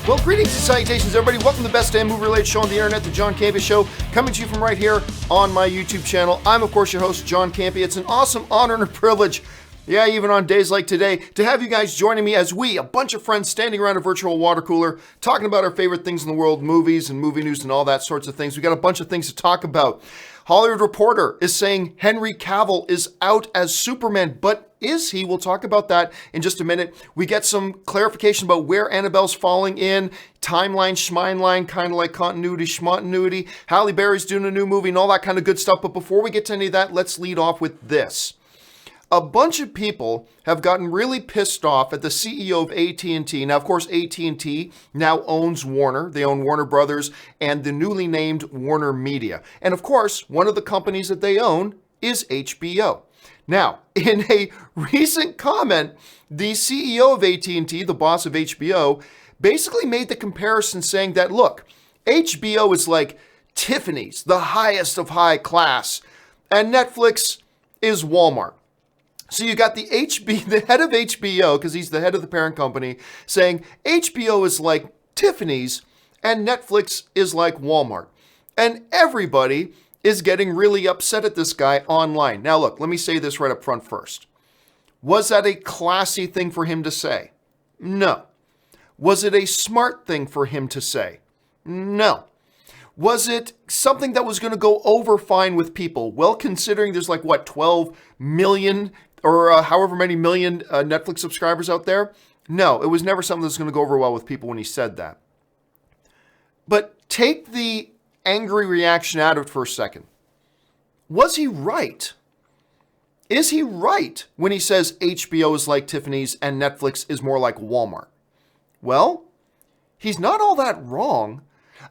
Well, greetings and salutations, everybody. Welcome to the best damn movie-related show on the internet, the John Campea Show, coming to you from right here on my YouTube channel. I'm, of course, your host, John Campea. It's an awesome honor and a privilege, yeah, even on days like today, to have you guys joining me as we, a bunch of friends standing around a virtual water cooler, talking about our favorite things in the world, movies and movie news and all that sorts of things. We got a bunch of things to talk about. Hollywood Reporter is saying Henry Cavill is out as Superman, but is he? We'll talk about that in just a minute. We get some clarification about where Annabelle's falling in, timeline, schmineline, kind of like continuity, schmontinuity. Halle Berry's doing a new movie and all that kind of good stuff. But before we get to any of that, let's lead off with this. A bunch of people have gotten really pissed off at the CEO of AT&T. Now, of course, AT&T now owns Warner. They own Warner Brothers and the newly named Warner Media. And of course, one of the companies that they own is HBO. Now, in a recent comment, the CEO of AT&T, the boss of HBO, basically made the comparison saying that, look, HBO is like Tiffany's, the highest of high class, and Netflix is Wallmart. So you got the head of HBO, because he's the head of the parent company, saying HBO is like Tiffany's and Netflix is like Walmart. And everybody is getting really upset at this guy online. Now look, let me say this right up front first. Was that a classy thing for him to say? No. Was it a smart thing for him to say? No. Was it something that was going to go over fine with people? Well, considering there's like, 12 million or however many million Netflix subscribers out there? No, it was never something that's going to go over well with people when he said that. But take the angry reaction out of it for a second. Was he right? Is he right when he says HBO is like Tiffany's and Netflix is more like Walmart? Well, he's not all that wrong.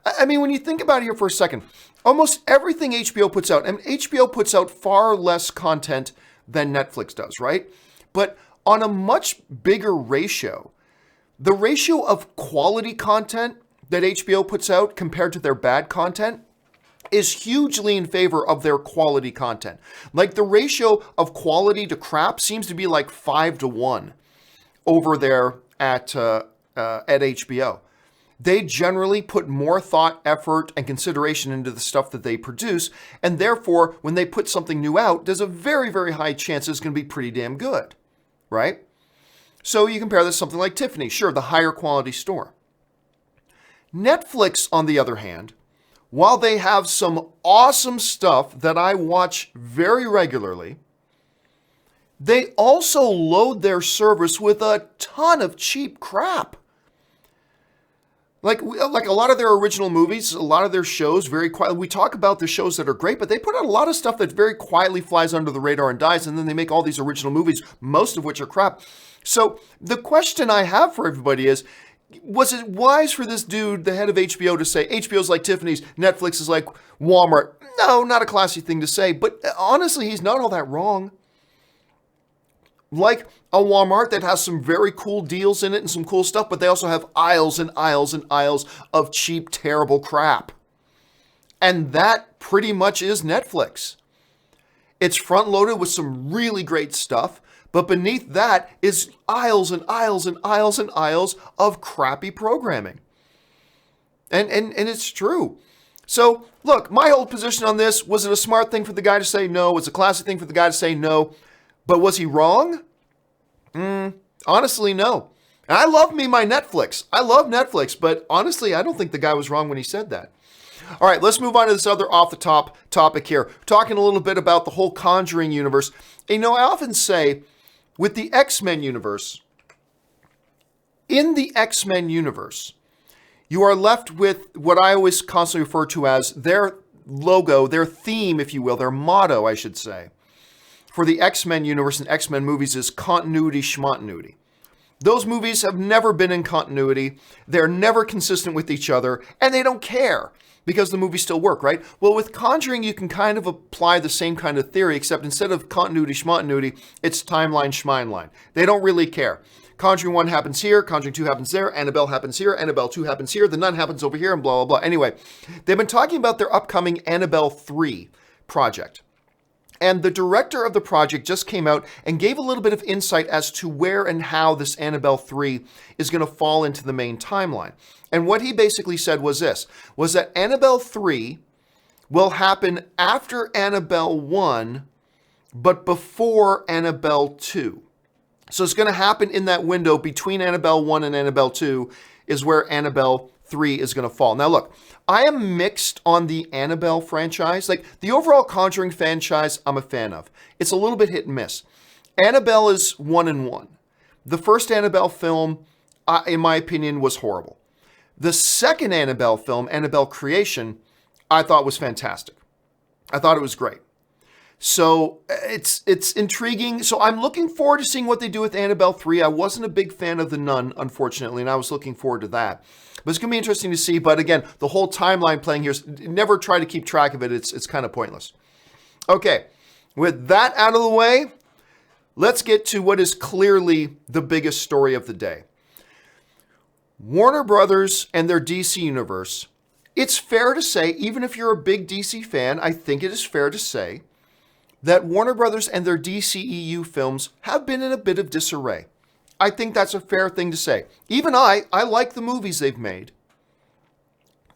I mean, when you think about it here for a second, almost everything HBO puts out, and HBO puts out far less content than Netflix does, right? But on a much bigger ratio, the ratio of quality content that HBO puts out compared to their bad content is hugely in favor of their quality content. Like the ratio of quality to crap seems to be like 5-1 over there at HBO. They generally put more thought, effort, and consideration into the stuff that they produce, and therefore, when they put something new out, there's a very, very high chance it's going to be pretty damn good, right? So you compare this to something like Tiffany, sure, the higher quality store. Netflix, on the other hand, while they have some awesome stuff that I watch very regularly, they also load their service with a ton of cheap crap. Like a lot of their original movies, a lot of their shows, very quiet. We talk about the shows that are great, but they put out a lot of stuff that very quietly flies under the radar and dies, and then they make all these original movies, most of which are crap. So the question I have for everybody is, was it wise for this dude, the head of HBO, to say HBO's like Tiffany's, Netflix is like Walmart? No, not a classy thing to say, but honestly, he's not all that wrong. Like a Walmart that has some very cool deals in it and some cool stuff, but they also have aisles and aisles and aisles of cheap, terrible crap. And that pretty much is Netflix. It's front-loaded with some really great stuff, but beneath that is aisles and aisles and aisles and aisles of crappy programming. And it's true. So, look, my whole position on this, was it a smart thing for the guy to say no? Was it a classy thing for the guy to say no? But was he wrong? Honestly, no. And I love me my Netflix. I love Netflix, but honestly, I don't think the guy was wrong when he said that. All right, let's move on to this other off-the-top topic here. Talking a little bit about the whole Conjuring universe. You know, I often say, with the X-Men universe, in the X-Men universe, you are left with what I always constantly refer to as their logo, their theme, if you will, their motto, I should say, for the X-Men universe and X-Men movies is continuity, schmontinuity. Those movies have never been in continuity. They're never consistent with each other, and they don't care because the movies still work, right? Well, with Conjuring, you can kind of apply the same kind of theory, except instead of continuity, schmontinuity, it's timeline, schmineline. They don't really care. Conjuring 1 happens here, Conjuring 2 happens there, Annabelle happens here, Annabelle 2 happens here, The Nun happens over here, and blah, blah, blah. Anyway, they've been talking about their upcoming Annabelle 3 project. And the director of the project just came out and gave a little bit of insight as to where and how this Annabelle 3 is going to fall into the main timeline. And what he basically said was this, was that Annabelle 3 will happen after Annabelle 1, but before Annabelle 2. So it's going to happen in that window between Annabelle 1 and Annabelle 2 is where Annabelle 3 is going to fall. Now look, I am mixed on the Annabelle franchise. Like the overall Conjuring franchise, I'm a fan of. It's a little bit hit and miss. Annabelle is 1 and 1. The first Annabelle film, in my opinion, was horrible. The second Annabelle film, Annabelle Creation, I thought was fantastic. I thought it was great. So it's intriguing. So I'm looking forward to seeing what they do with Annabelle 3. I wasn't a big fan of The Nun, unfortunately, and I was looking forward to that. But it's going to be interesting to see. But again, the whole timeline playing here, never try to keep track of it. It's kind of pointless. Okay, with that out of the way, let's get to what is clearly the biggest story of the day. Warner Brothers and their DC universe. It's fair to say, even if you're a big DC fan, I think it is fair to say that Warner Brothers and their DCEU films have been in a bit of disarray. I think that's a fair thing to say. Even I like the movies they've made.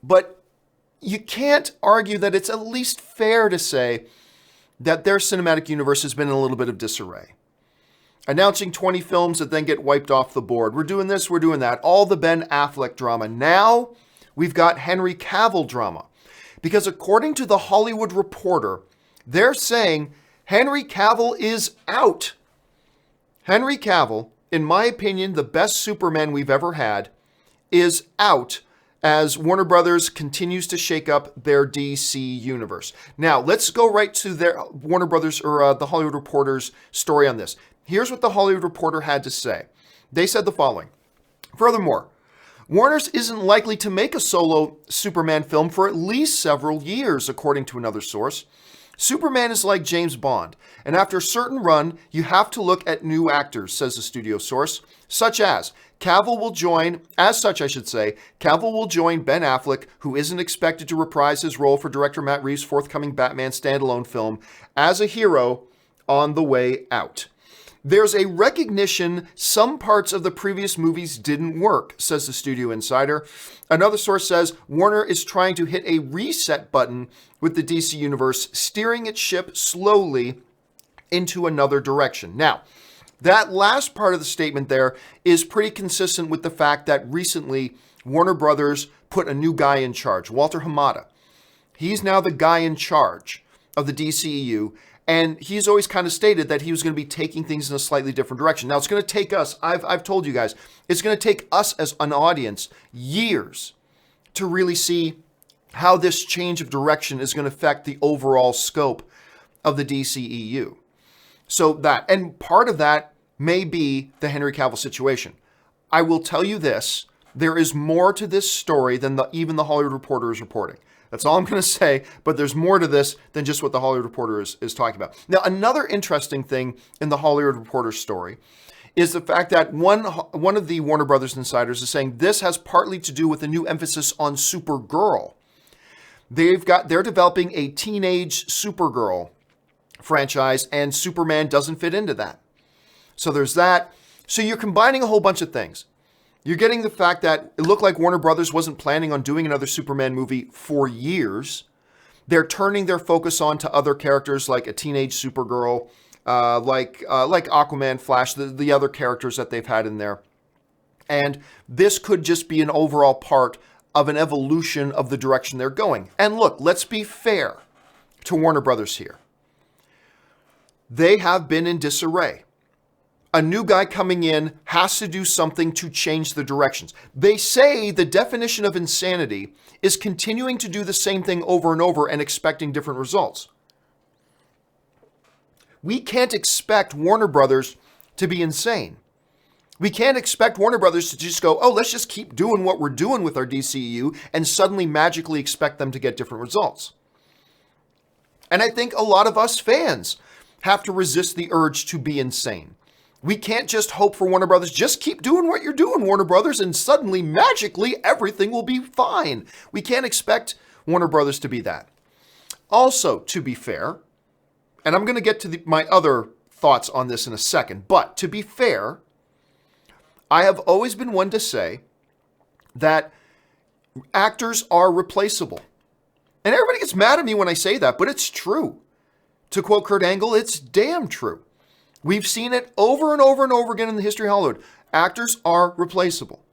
But you can't argue that it's at least fair to say that their cinematic universe has been in a little bit of disarray. Announcing 20 films that then get wiped off the board. We're doing this, we're doing that. All the Ben Affleck drama. Now we've got Henry Cavill drama. Because according to the Hollywood Reporter, they're saying Henry Cavill is out. Henry Cavill, in my opinion, the best Superman we've ever had, is out as Warner Brothers continues to shake up their DC universe. Now, let's go right to their Warner Brothers or the Hollywood Reporter's story on this. Here's what the Hollywood Reporter had to say. They said the following. Furthermore, Warner's isn't likely to make a solo Superman film for at least several years, according to another source. Superman is like James Bond, and after a certain run, you have to look at new actors, says the studio source, such as Cavill will join Ben Affleck, who isn't expected to reprise his role for director Matt Reeves' forthcoming Batman standalone film, as a hero on the way out. There's a recognition some parts of the previous movies didn't work, says the studio insider. Another source says Warner is trying to hit a reset button with the DC universe, steering its ship slowly into another direction. Now, that last part of the statement there is pretty consistent with the fact that recently Warner Brothers put a new guy in charge, Walter Hamada. He's now the guy in charge of the DCEU, and he's always kind of stated that he was going to be taking things in a slightly different direction. Now, it's going to take us, I've told you guys, it's going to take us as an audience years to really see how this change of direction is going to affect the overall scope of the DCEU. So that, and part of that may be the Henry Cavill situation. I will tell you this, there is more to this story than even the Hollywood Reporter is reporting. That's all I'm going to say, but there's more to this than just what the Hollywood Reporter is talking about. Now, another interesting thing in the Hollywood Reporter story is the fact that one of the Warner Brothers insiders is saying this has partly to do with a new emphasis on Supergirl. They're developing a teenage Supergirl franchise, and Superman doesn't fit into that. So there's that. So you're combining a whole bunch of things. You're getting the fact that it looked like Warner Brothers wasn't planning on doing another Superman movie for years. They're turning their focus on to other characters like a teenage Supergirl, like Aquaman, Flash, the other characters that they've had in there. And this could just be an overall part of an evolution of the direction they're going. And look, let's be fair to Warner Brothers here. They have been in disarray. A new guy coming in has to do something to change the directions. They say the definition of insanity is continuing to do the same thing over and over and expecting different results. We can't expect Warner Brothers to be insane. We can't expect Warner Brothers to just go, oh, let's just keep doing what we're doing with our DCEU and suddenly magically expect them to get different results. And I think a lot of us fans have to resist the urge to be insane. We can't just hope for Warner Brothers, just keep doing what you're doing, Warner Brothers, and suddenly, magically, everything will be fine. We can't expect Warner Brothers to be that. Also, to be fair, and I'm going to get to my other thoughts on this in a second, but to be fair, I have always been one to say that actors are replaceable. And everybody gets mad at me when I say that, but it's true. To quote Kurt Angle, it's damn true. We've seen it over and over and over again in the history of Hollywood. Actors are replaceable.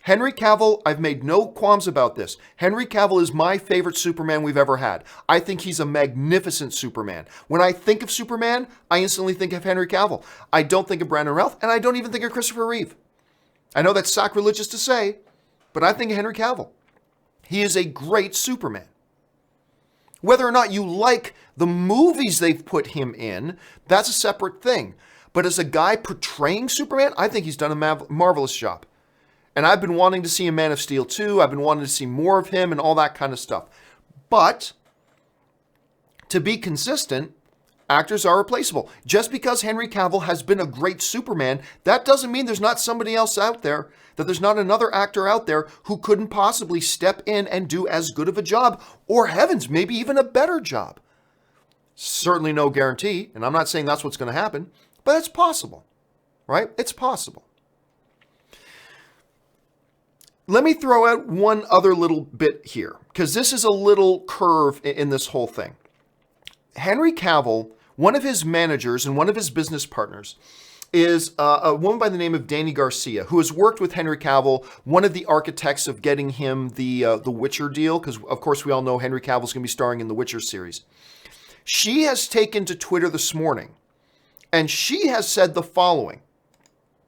Henry Cavill, I've made no qualms about this. Henry Cavill is my favorite Superman we've ever had. I think he's a magnificent Superman. When I think of Superman, I instantly think of Henry Cavill. I don't think of Brandon Routh, and I don't even think of Christopher Reeve. I know that's sacrilegious to say, but I think of Henry Cavill. He is a great Superman. Whether or not you like the movies they've put him in, that's a separate thing. But as a guy portraying Superman, I think he's done a marvelous job. And I've been wanting to see a Man of Steel 2. I've been wanting to see more of him and all that kind of stuff. But to be consistent, actors are replaceable. Just because Henry Cavill has been a great Superman, that doesn't mean there's not somebody else out there, that there's not another actor out there who couldn't possibly step in and do as good of a job, or heavens, maybe even a better job. Certainly no guarantee, and I'm not saying that's what's going to happen, but it's possible, right? It's possible. Let me throw out one other little bit here, because this is a little curve in this whole thing. Henry Cavill, one of his managers and one of his business partners is a woman by the name of Dani Garcia, who has worked with Henry Cavill, one of the architects of getting him the Witcher deal, because of course we all know Henry Cavill's going to be starring in the Witcher series. She has taken to Twitter this morning, and she has said the following.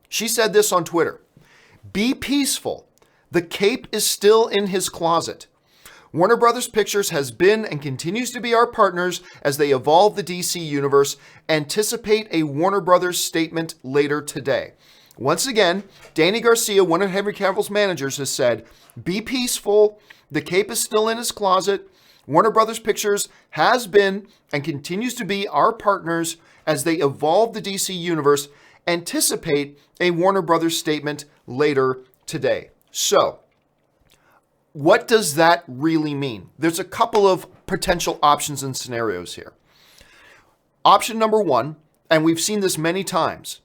She said this on Twitter: "Be peaceful. The cape is still in his closet. Warner Brothers Pictures has been and continues to be our partners as they evolve the DC universe. Anticipate a Warner Brothers statement later today." Once again, Dani Garcia, one of Henry Cavill's managers, has said, "Be peaceful. The cape is still in his closet. Warner Brothers Pictures has been and continues to be our partners as they evolve the DC universe. Anticipate a Warner Brothers statement later today." So, what does that really mean? There's a couple of potential options and scenarios here. Option number one, and we've seen this many times,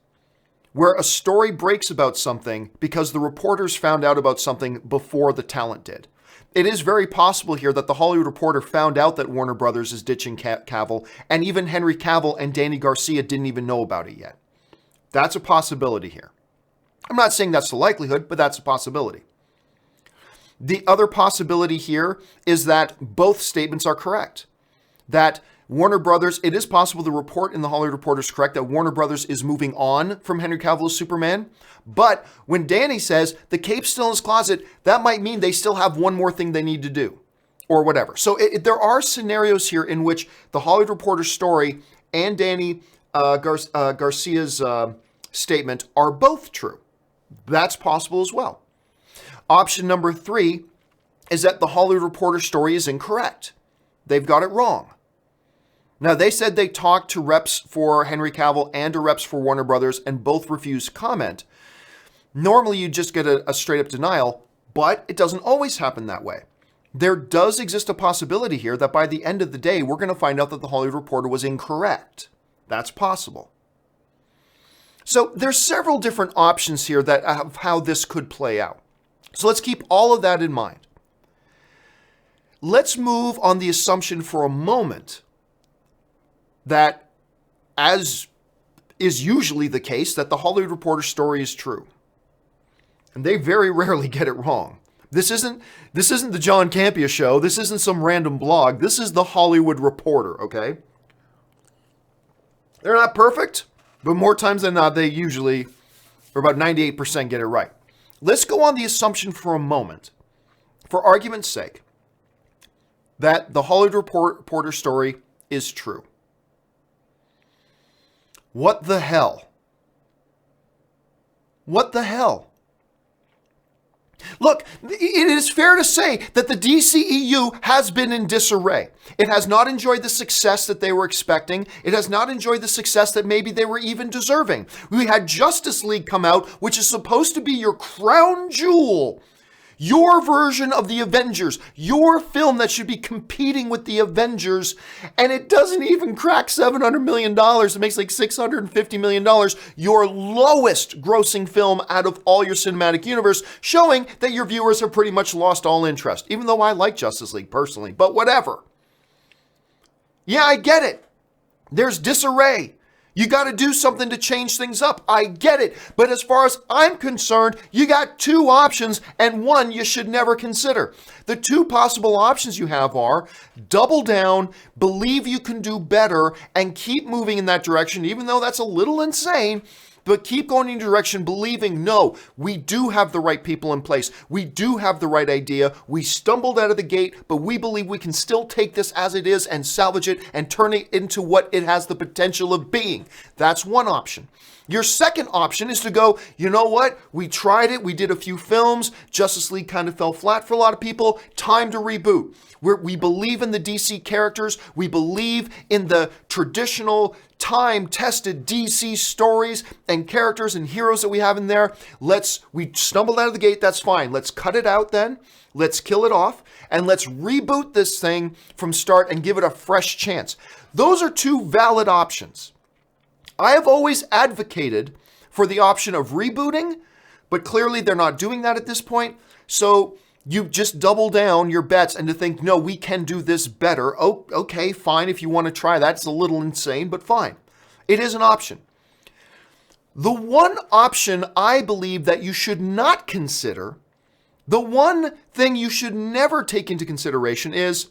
where a story breaks about something because the reporters found out about something before the talent did. It is very possible here that the Hollywood Reporter found out that Warner Brothers is ditching Cavill, and even Henry Cavill and Dani Garcia didn't even know about it yet. That's a possibility here. I'm not saying that's the likelihood, but that's a possibility. The other possibility here is that both statements are correct. That Warner Brothers, it is possible the report in the Hollywood Reporter is correct, that Warner Brothers is moving on from Henry Cavill as Superman. But when Dani says the cape's still in his closet, that might mean they still have one more thing they need to do, or whatever. So there are scenarios here in which the Hollywood Reporter story and Dani Garcia's statement are both true. That's possible as well. Option number three is that the Hollywood Reporter story is incorrect. They've got it wrong. Now, they said they talked to reps for Henry Cavill and to reps for Warner Brothers, and both refused comment. Normally, you just get a straight-up denial, but it doesn't always happen that way. There does exist a possibility here that by the end of the day, we're going to find out that the Hollywood Reporter was incorrect. That's possible. So there's several different options here that of how this could play out. So let's keep all of that in mind. Let's move on the assumption for a moment that, as is usually the case, that the Hollywood Reporter story is true. And they very rarely get it wrong. This isn't the John Campea show. This isn't some random blog. This is the Hollywood Reporter, okay? They're not perfect, but more times than not, they usually, or about 98%, get it right. Let's go on the assumption for a moment, for argument's sake, that the Hollywood Reporter story is true. What the hell? What the hell? Look, it is fair to say that the DCEU has been in disarray. It has not enjoyed the success that they were expecting. It has not enjoyed the success that maybe they were even deserving. We had Justice League come out, which is supposed to be your crown jewel, Your version of the Avengers, your film that should be competing with the Avengers, and it doesn't even crack $700 million. It makes like $650 million, your lowest grossing film out of all your cinematic universe, showing that your viewers have pretty much lost all interest, even though I like Justice League personally, but whatever. Yeah, I get it. There's disarray. You got to do something to change things up. I get it. But as far as I'm concerned, you got two options and one you should never consider. The two possible options you have are double down, believe you can do better, and keep moving in that direction, even though that's a little insane. But keep going in a direction, believing, no, we do have the right people in place. We do have the right idea. We stumbled out of the gate, but we believe we can still take this as it is and salvage it and turn it into what it has the potential of being. That's one option. Your second option is to go, you know what? We tried it. We did a few films. Justice League kind of fell flat for a lot of people. Time to reboot. We believe in the DC characters. We believe in the traditional time-tested DC stories and characters and heroes that we have in there. We stumbled out of the gate. That's fine. Let's cut it out then. Let's kill it off. And let's reboot this thing from start and give it a fresh chance. Those are two valid options. I have always advocated for the option of rebooting, but clearly they're not doing that at this point. So you just double down your bets and to think, no, we can do this better. Oh, okay, fine. If you want to try that, it's a little insane, but fine. It is an option. The one option I believe that you should not consider, the one thing you should never take into consideration is,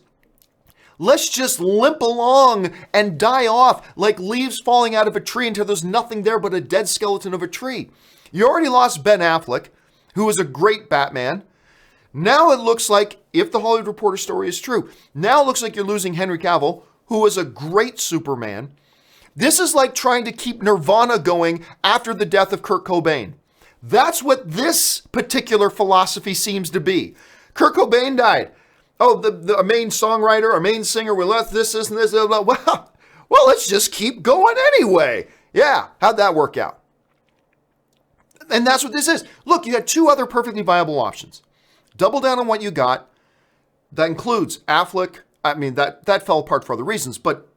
let's just limp along and die off like leaves falling out of a tree until there's nothing there but a dead skeleton of a tree. You already lost Ben Affleck, who was a great Batman. Now it looks like, if the Hollywood Reporter story is true, now it looks like you're losing Henry Cavill, who was a great Superman. This is like trying to keep Nirvana going after the death of Kurt Cobain. That's what this particular philosophy seems to be. Kurt Cobain died. Oh, the main songwriter, our main singer, we left this, and this. Well, let's just keep going anyway. Yeah, how'd that work out? And that's what this is. Look, you had two other perfectly viable options. Double down on what you got. That includes Affleck. I mean, that fell apart for other reasons, but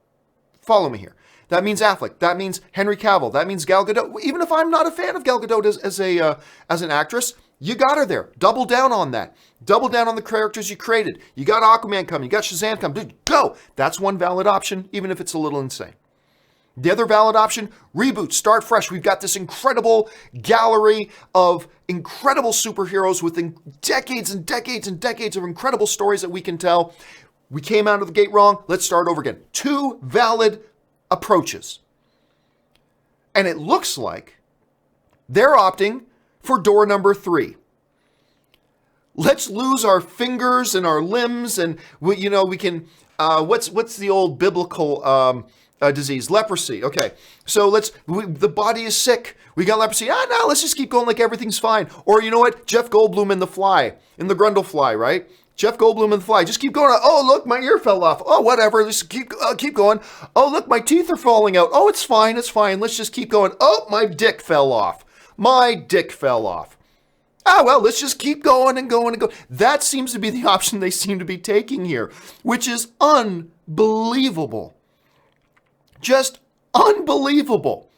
follow me here. That means Affleck. That means Henry Cavill. That means Gal Gadot. Even if I'm not a fan of Gal Gadot as an actress, you got her there. Double down on that. Double down on the characters you created. You got Aquaman coming. You got Shazam coming. Dude, go. That's one valid option, even if it's a little insane. The other valid option, reboot, start fresh. We've got this incredible gallery of incredible superheroes with decades and decades and decades of incredible stories that we can tell. We came out of the gate wrong. Let's start over again. Two valid approaches. And it looks like they're opting for door number 3. Let's lose our fingers and our limbs, and we can. What's the old biblical disease? Leprosy. Okay, so the body is sick. We got leprosy. No, let's just keep going like everything's fine. Or you know what? Jeff Goldblum in the Grindelwald, right? Jeff Goldblum in The Fly. Just keep going. Oh, look, my ear fell off. Oh, whatever. Let's keep going. Oh, look, my teeth are falling out. Oh, it's fine. It's fine. Let's just keep going. Oh, my dick fell off. My dick fell off. Well, let's just keep going and going and going. That seems to be the option they seem to be taking here, which is unbelievable. Just unbelievable.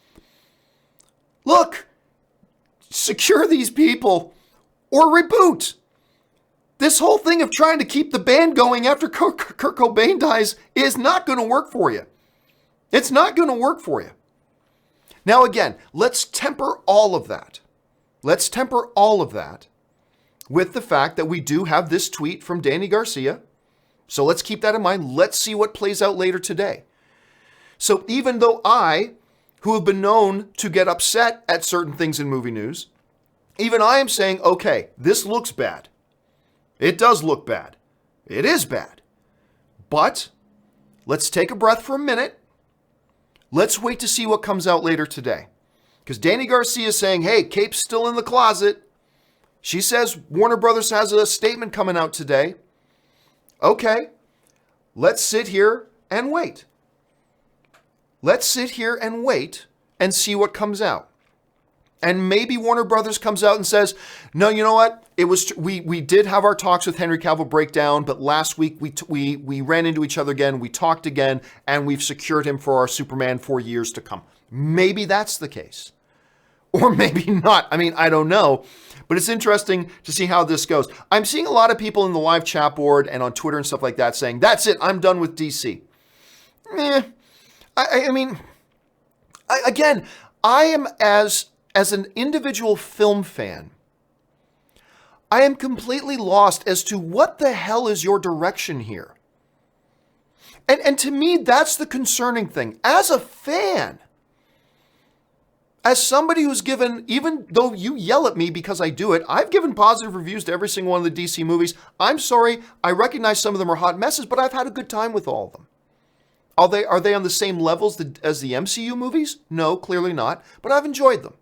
Look, secure these people or reboot. This whole thing of trying to keep the band going after Kurt Cobain dies is not going to work for you. It's not going to work for you. Now, again, let's temper all of that. Let's temper all of that with the fact that we do have this tweet from Danny Garcia. So let's keep that in mind. Let's see what plays out later today. So even though I, who have been known to get upset at certain things in movie news, even I am saying, okay, this looks bad. It does look bad. It is bad. But let's take a breath for a minute. Let's wait to see what comes out later today. Because Danny Garcia is saying, hey, Cape's still in the closet. She says Warner Brothers has a statement coming out today. Okay, let's sit here and wait. Let's sit here and wait and see what comes out. And maybe Warner Brothers comes out and says, no, you know what? It was we did have our talks with Henry Cavill break down, but last week we ran into each other again, we talked again, and we've secured him for our Superman for years to come. Maybe that's the case. Or maybe not. I mean, I don't know. But it's interesting to see how this goes. I'm seeing a lot of people in the live chat board and on Twitter and stuff like that saying, that's it, I'm done with DC. Again, I am as an individual film fan, I am completely lost as to what the hell is your direction here. And to me, that's the concerning thing. As a fan, as somebody who's given, even though you yell at me because I do it, I've given positive reviews to every single one of the DC movies. I'm sorry, I recognize some of them are hot messes, but I've had a good time with all of them. Are they on the same levels as the MCU movies? No, clearly not, but I've enjoyed them.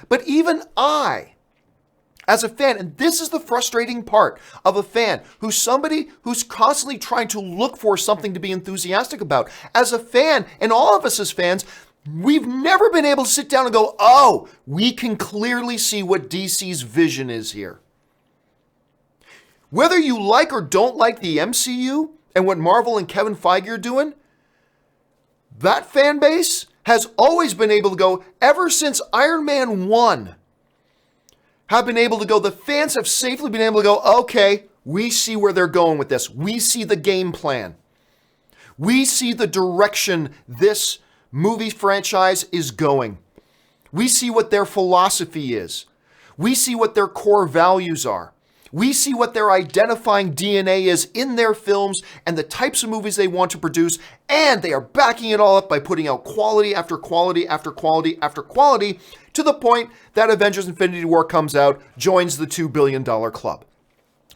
But even I, as a fan, and this is the frustrating part of a fan, who's somebody who's constantly trying to look for something to be enthusiastic about. As a fan, and all of us as fans, we've never been able to sit down and go, oh, we can clearly see what DC's vision is here. Whether you like or don't like the MCU and what Marvel and Kevin Feige are doing, that fan base has always been able to go, ever since Iron Man 1, have been able to go, the fans have safely been able to go, okay, we see where they're going with this. We see the game plan. We see the direction this movie franchise is going. We see what their philosophy is. We see what their core values are. We see what their identifying DNA is in their films and the types of movies they want to produce, and they are backing it all up by putting out quality after quality after quality after quality to the point that Avengers Infinity War comes out, joins the $2 billion club.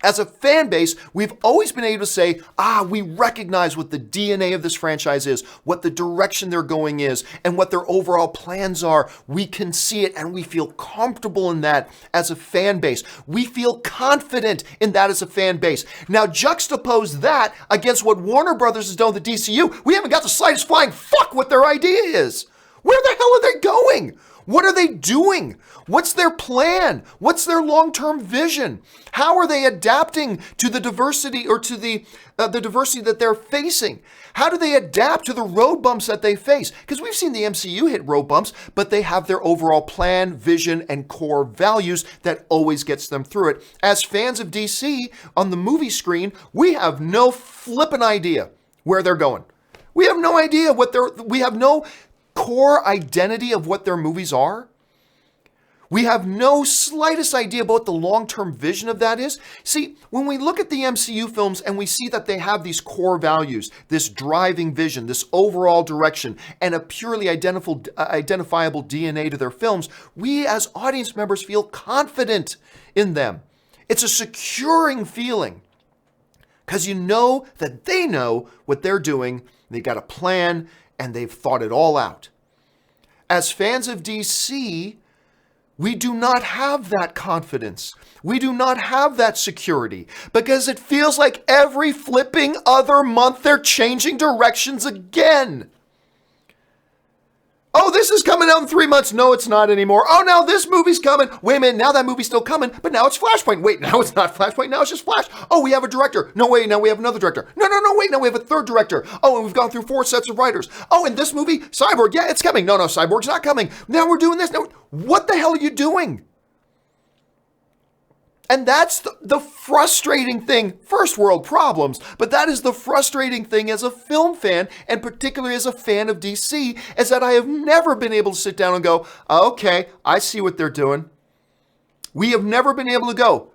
As a fan base, we've always been able to say, we recognize what the DNA of this franchise is, what the direction they're going is, and what their overall plans are. We can see it, and we feel comfortable in that as a fan base. We feel confident in that as a fan base. Now, juxtapose that against what Warner Brothers has done with the DCU. We haven't got the slightest flying fuck what their idea is. Where the hell are they going? What are they doing? What's their plan? What's their long-term vision? How are they adapting to the diversity or to the diversity that they're facing? How do they adapt to the road bumps that they face? Because we've seen the MCU hit road bumps, but they have their overall plan, vision, and core values that always gets them through it. As fans of DC on the movie screen, we have no flippin' idea where they're going. We have no idea we have no core identity of what their movies are. We have no slightest idea about what the long-term vision of that is. See, when we look at the MCU films and we see that they have these core values, this driving vision, this overall direction, and a purely identifiable DNA to their films, we as audience members feel confident in them. It's a securing feeling because you know that they know what they're doing. They got a plan and they've thought it all out. As fans of DC, we do not have that confidence. We do not have that security because it feels like every flipping other month they're changing directions again. Oh, this is coming out in 3 months. No, it's not anymore. Oh, now this movie's coming. Wait a minute, now that movie's still coming, but now it's Flashpoint. Wait, now it's not Flashpoint, now it's just Flash. Oh, we have a director. No, wait, now we have another director. No, wait, now we have a third director. Oh, and we've gone through 4 sets of writers. Oh, and this movie, Cyborg, yeah, it's coming. No, Cyborg's not coming. Now we're doing this. No, what the hell are you doing? And that's the frustrating thing, first world problems, but that is the frustrating thing as a film fan, and particularly as a fan of DC, is that I have never been able to sit down and go, okay, I see what they're doing. We have never been able to go,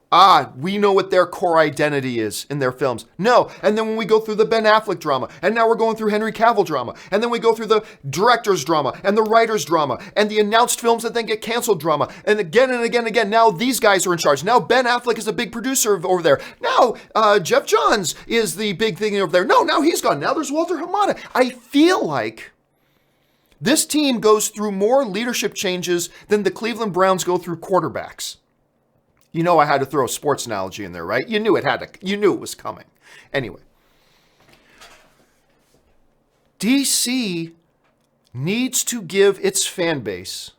we know what their core identity is in their films. No, and then when we go through the Ben Affleck drama, and now we're going through Henry Cavill drama, and then we go through the director's drama, and the writer's drama, and the announced films that then get canceled drama, and again and again and again, now these guys are in charge. Now Ben Affleck is a big producer over there. Now Jeff Johns is the big thing over there. No, now he's gone. Now there's Walter Hamada. I feel like this team goes through more leadership changes than the Cleveland Browns go through quarterbacks. You know I had to throw a sports analogy in there, right? You knew it was coming. Anyway. DC needs to give its fan base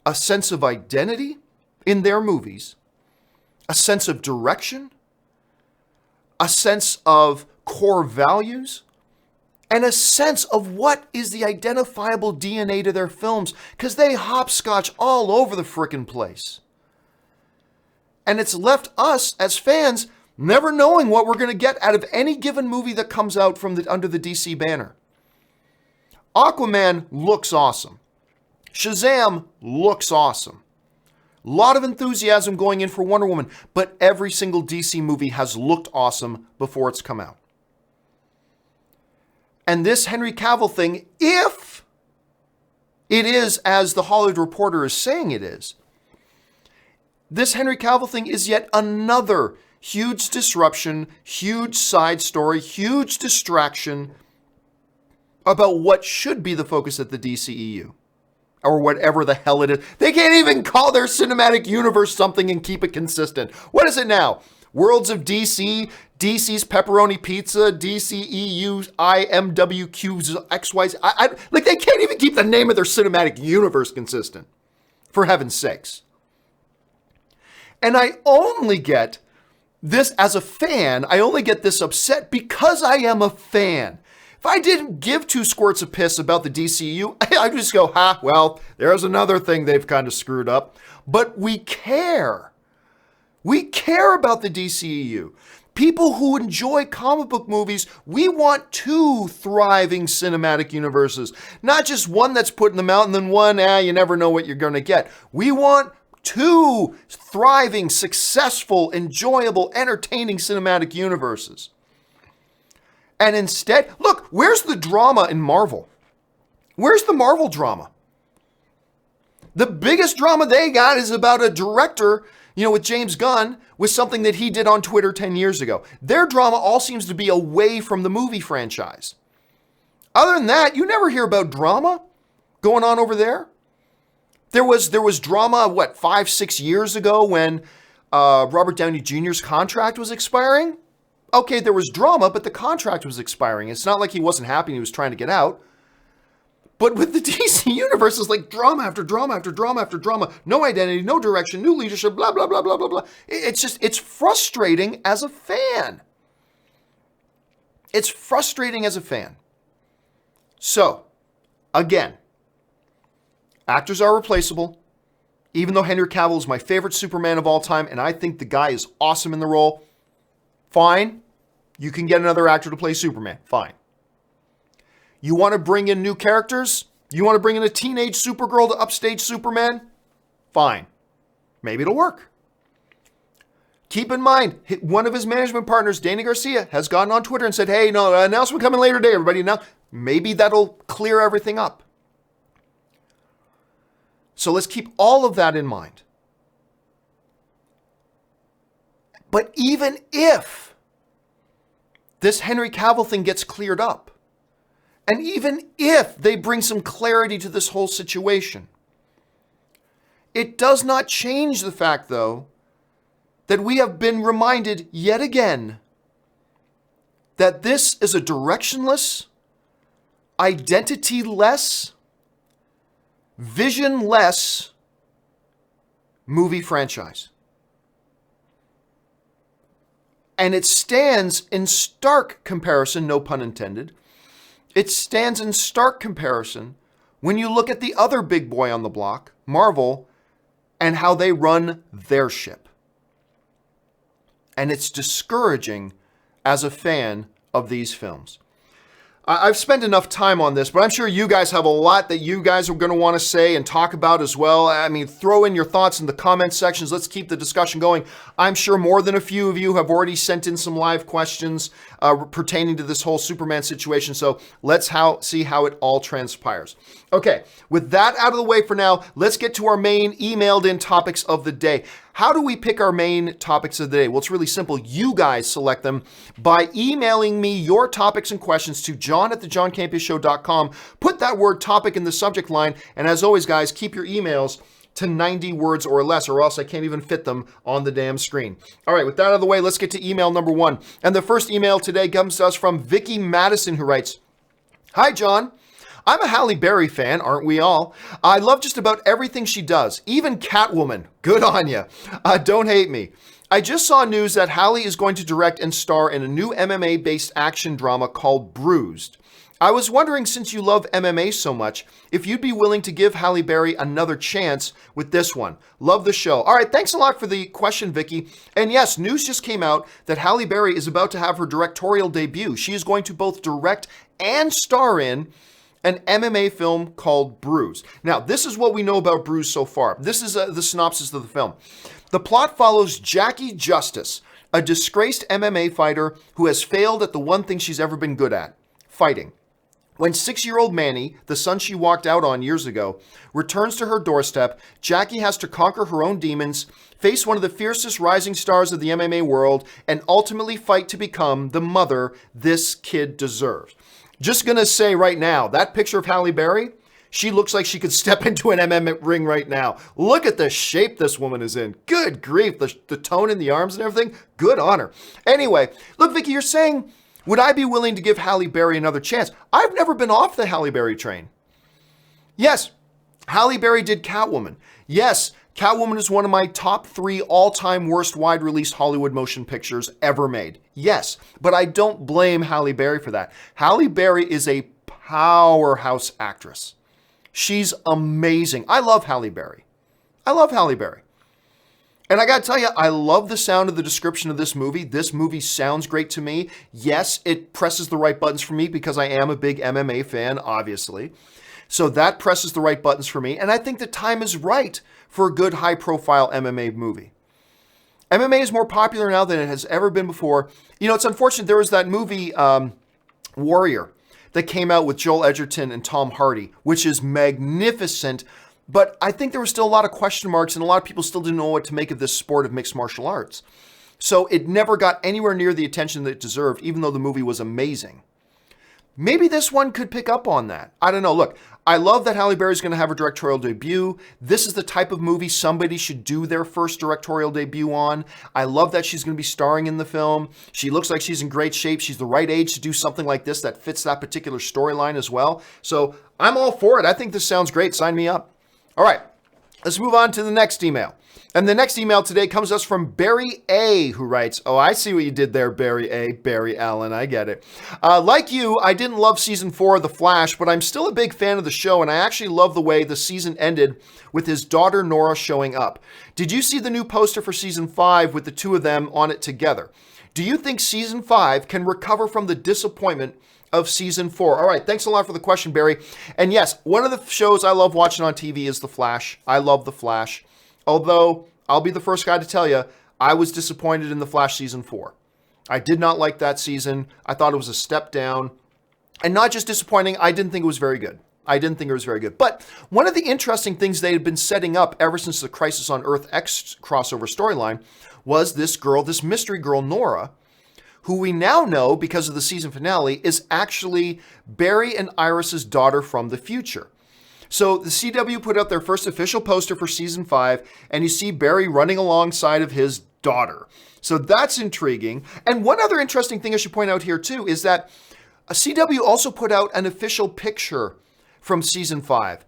a sense of identity in their movies, a sense of direction, a sense of core values, and a sense of what is the identifiable DNA to their films, because they hopscotch all over the frickin' place. And it's left us as fans never knowing what we're going to get out of any given movie that comes out from under the DC banner. Aquaman looks awesome. Shazam looks awesome. A lot of enthusiasm going in for Wonder Woman, but every single DC movie has looked awesome before it's come out. And this Henry Cavill thing, if it is as the Hollywood Reporter is saying it is, this Henry Cavill thing is yet another huge disruption, huge side story, huge distraction about what should be the focus of the DCEU. Or whatever the hell it is. They can't even call their cinematic universe something and keep it consistent. What is it now? Worlds of DC, DC's Pepperoni Pizza, DCEU, IMWQ's XYZ. Like, they can't even keep the name of their cinematic universe consistent. For heaven's sakes. And I only get this as a fan. I only get this upset because I am a fan. If I didn't give two squirts of piss about the DCU, I'd just go, well, there's another thing they've kind of screwed up. But we care. We care about the DCEU. People who enjoy comic book movies, we want two thriving cinematic universes. Not just one that's putting them out and then one, you never know what you're going to get. We want two thriving, successful, enjoyable, entertaining cinematic universes. And instead, look, where's the drama in Marvel? Where's the Marvel drama? The biggest drama they got is about a director, with James Gunn, with something that he did on Twitter 10 years ago. Their drama all seems to be away from the movie franchise. Other than that, you never hear about drama going on over there. There was drama, 5-6 years ago when Robert Downey Jr.'s contract was expiring? Okay, there was drama, but the contract was expiring. It's not like he wasn't happy and he was trying to get out. But with the DC universe, it's like drama after drama after drama after drama. No identity, no direction, new leadership, blah, blah, blah, blah, blah, blah. It's frustrating as a fan. It's frustrating as a fan. So, again, actors are replaceable. Even though Henry Cavill is my favorite Superman of all time, and I think the guy is awesome in the role, fine. You can get another actor to play Superman. Fine. You want to bring in new characters? You want to bring in a teenage Supergirl to upstage Superman? Fine. Maybe it'll work. Keep in mind, one of his management partners, Dana Garcia, has gotten on Twitter and said, hey, no, announcement coming later today, everybody. Now, maybe that'll clear everything up. So let's keep all of that in mind. But even if this Henry Cavill thing gets cleared up, and even if they bring some clarity to this whole situation, it does not change the fact, though, that we have been reminded yet again that this is a directionless, identity-less, vision-less movie franchise. And it stands in stark comparison, no pun intended. It stands in stark comparison when you look at the other big boy on the block, Marvel, and how they run their ship. And it's discouraging as a fan of these films. I've spent enough time on this, but I'm sure you guys have a lot that you guys are going to want to say and talk about as well. I mean, throw in your thoughts in the comment sections. Let's keep the discussion going. I'm sure more than a few of you have already sent in some live questions pertaining to this whole Superman situation. So let's see how it all transpires. Okay, with that out of the way for now, let's get to our main emailed in topics of the day. How do we pick our main topics of the day? Well, it's really simple. You guys select them by emailing me your topics and questions to john@thejohncampeashow.com. Put that word topic in the subject line. And as always, guys, keep your emails to 90 words or less, or else I can't even fit them on the damn screen. All right, with that out of the way, let's get to email number one. And the first email today comes to us from Vicky Madison, who writes, "Hi, John. I'm a Halle Berry fan, aren't we all? I love just about everything she does, even Catwoman. Good on ya. Don't hate me. I just saw news that Halle is going to direct and star in a new MMA-based action drama called Bruised. I was wondering, since you love MMA so much, if you'd be willing to give Halle Berry another chance with this one. Love the show. All right, thanks a lot for the question, Vicky. And yes, news just came out that Halle Berry is about to have her directorial debut. She is going to both direct and star in an MMA film called Bruised. Now, this is what we know about Bruised so far. This is the synopsis of the film. The plot follows Jackie Justice, a disgraced MMA fighter who has failed at the one thing she's ever been good at, fighting. When 6-year-old Manny, the son she walked out on years ago, returns to her doorstep, Jackie has to conquer her own demons, face one of the fiercest rising stars of the MMA world, and ultimately fight to become the mother this kid deserves. Just gonna say right now, that picture of Halle Berry, she looks like she could step into an MMA ring right now. Look at the shape this woman is in. Good grief, the tone in the arms and everything, good on her. Anyway, look, Vicky, you're saying, would I be willing to give Halle Berry another chance? I've never been off the Halle Berry train. Yes, Halle Berry did Catwoman. Yes, Catwoman is one of my top 3 all-time worst wide-release Hollywood motion pictures ever made. Yes, but I don't blame Halle Berry for that. Halle Berry is a powerhouse actress. She's amazing. I love Halle Berry. I love Halle Berry. And I gotta tell you, I love the sound of the description of this movie. This movie sounds great to me. Yes, it presses the right buttons for me because I am a big MMA fan, obviously. So that presses the right buttons for me. And I think the time is right for a good high-profile MMA movie. MMA is more popular now than it has ever been before. You know, it's unfortunate. There was that movie, Warrior, that came out with Joel Edgerton and Tom Hardy, which is magnificent. But I think there were still a lot of question marks and a lot of people still didn't know what to make of this sport of mixed martial arts. So it never got anywhere near the attention that it deserved, even though the movie was amazing. Maybe this one could pick up on that. I don't know. Look, I love that Halle Berry is going to have her directorial debut. This is the type of movie somebody should do their first directorial debut on. I love that she's going to be starring in the film. She looks like she's in great shape. She's the right age to do something like this that fits that particular storyline as well. So I'm all for it. I think this sounds great. Sign me up. All right, let's move on to the next email. And the next email today comes to us from Barry A, who writes, oh, I see what you did there, Barry A, Barry Allen, I get it. Like you, I didn't love season 4 of The Flash, but I'm still a big fan of the show, and I actually love the way the season ended with his daughter Nora showing up. Did you see the new poster for season 5 with the two of them on it together? Do you think season 5 can recover from the disappointment of season 4? All right, thanks a lot for the question, Barry. And yes, one of the shows I love watching on TV is The Flash. I love The Flash. Although, I'll be the first guy to tell you, I was disappointed in The Flash season 4. I did not like that season. I thought it was a step down. And not just disappointing, I didn't think it was very good. But one of the interesting things they had been setting up ever since the Crisis on Earth X crossover storyline was this girl, this mystery girl, Nora, who we now know, because of the season finale, is actually Barry and Iris's daughter from the future. So the CW put out their first official poster for season 5, and you see Barry running alongside of his daughter. So that's intriguing. And one other interesting thing I should point out here too is that CW also put out an official picture from season 5.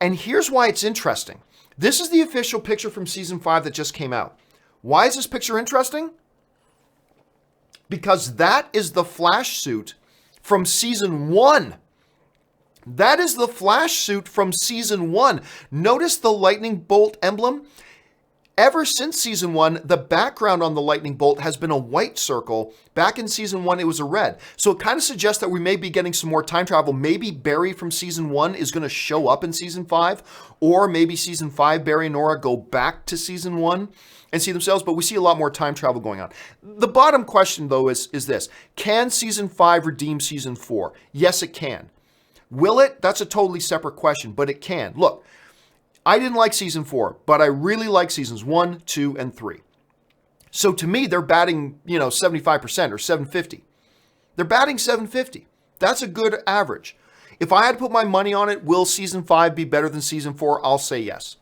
And here's why it's interesting. This is the official picture from season 5 that just came out. Why is this picture interesting? Because that is the Flash suit from season 1. That is the Flash suit from season 1. Notice the lightning bolt emblem? Ever since season 1, the background on the lightning bolt has been a white circle. Back in season 1, it was a red. So it kind of suggests that we may be getting some more time travel. Maybe Barry from season 1 is going to show up in season 5. Or maybe season 5, Barry and Nora go back to season 1 and see themselves. But we see a lot more time travel going on. The bottom question, though, is this. Can season 5 redeem season 4? Yes, it can. Will it? That's a totally separate question, but it can. Look, I didn't like season 4, but I really like seasons 1, 2, and 3. So to me, they're batting, 75% or 750. They're batting 750. That's a good average. If I had to put my money on it, will season 5 be better than season 4? I'll say yes.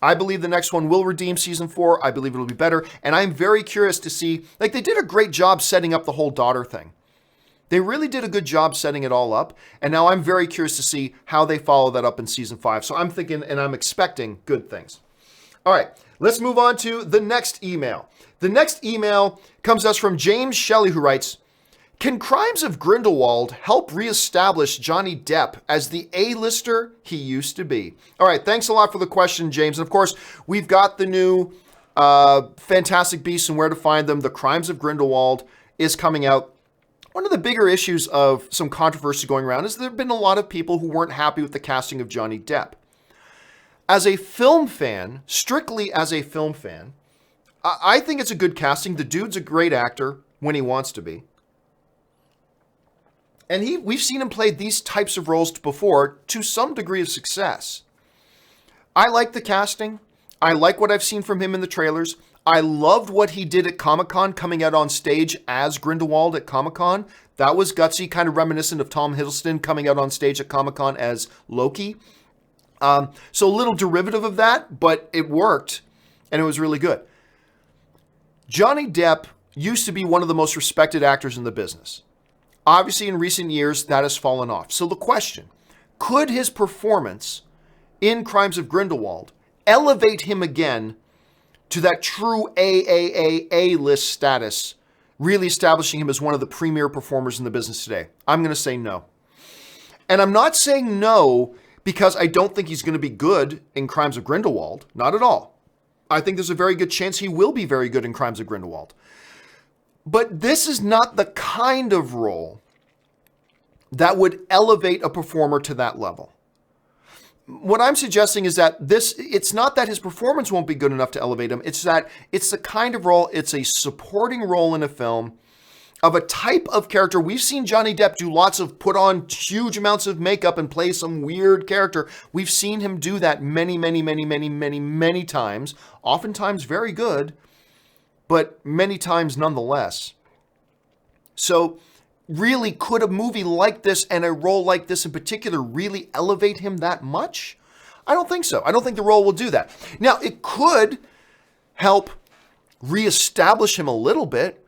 I believe the next one will redeem season 4. I believe it'll be better. And I'm very curious to see, they did a great job setting up the whole daughter thing. They really did a good job setting it all up, and now I'm very curious to see how they follow that up in season 5. So I'm thinking and I'm expecting good things. All right, let's move on to the next email. The next email comes to us from James Shelley, who writes, can Crimes of Grindelwald help reestablish Johnny Depp as the A-lister he used to be? All right, thanks a lot for the question, James. And of course, we've got the new Fantastic Beasts and Where to Find Them. The Crimes of Grindelwald is coming out. One of the bigger issues of some controversy going around is there have been a lot of people who weren't happy with the casting of Johnny Depp. As a film fan, strictly as a film fan, I think it's a good casting. The dude's a great actor when he wants to be. And we've seen him play these types of roles before to some degree of success. I like the casting. I like what I've seen from him in the trailers. I loved what he did at Comic-Con, coming out on stage as Grindelwald at Comic-Con. That was gutsy, kind of reminiscent of Tom Hiddleston coming out on stage at Comic-Con as Loki. So a little derivative of that, but it worked, and it was really good. Johnny Depp used to be one of the most respected actors in the business. Obviously, in recent years, that has fallen off. So the question, could his performance in Crimes of Grindelwald elevate him again to that true A-list status, really establishing him as one of the premier performers in the business today? I'm going to say no. And I'm not saying no because I don't think he's going to be good in Crimes of Grindelwald. Not at all. I think there's a very good chance he will be very good in Crimes of Grindelwald. But this is not the kind of role that would elevate a performer to that level. What I'm suggesting is that it's not that his performance won't be good enough to elevate him. It's that it's the kind of role, it's a supporting role in a film of a type of character. We've seen Johnny Depp do lots of put on huge amounts of makeup and play some weird character. We've seen him do that many times, oftentimes very good, but many times nonetheless. So really, could a movie like this and a role like this in particular really elevate him that much? I don't think so. I don't think the role will do that. Now, it could help reestablish him a little bit.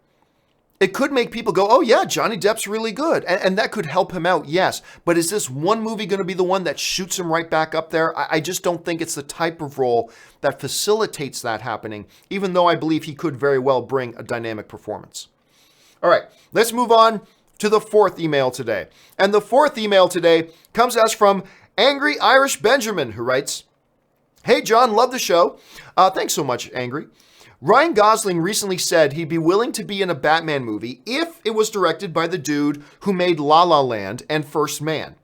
It could make people go, oh yeah, Johnny Depp's really good. And that could help him out, yes. But is this one movie going to be the one that shoots him right back up there? I just don't think it's the type of role that facilitates that happening, even though I believe he could very well bring a dynamic performance. All right, let's move on to the fourth email today. And the fourth email today comes to us from Angry Irish Benjamin, who writes, hey John, love the show. Thanks so much, Angry. Ryan Gosling recently said he'd be willing to be in a Batman movie if it was directed by the dude who made La La Land and First Man.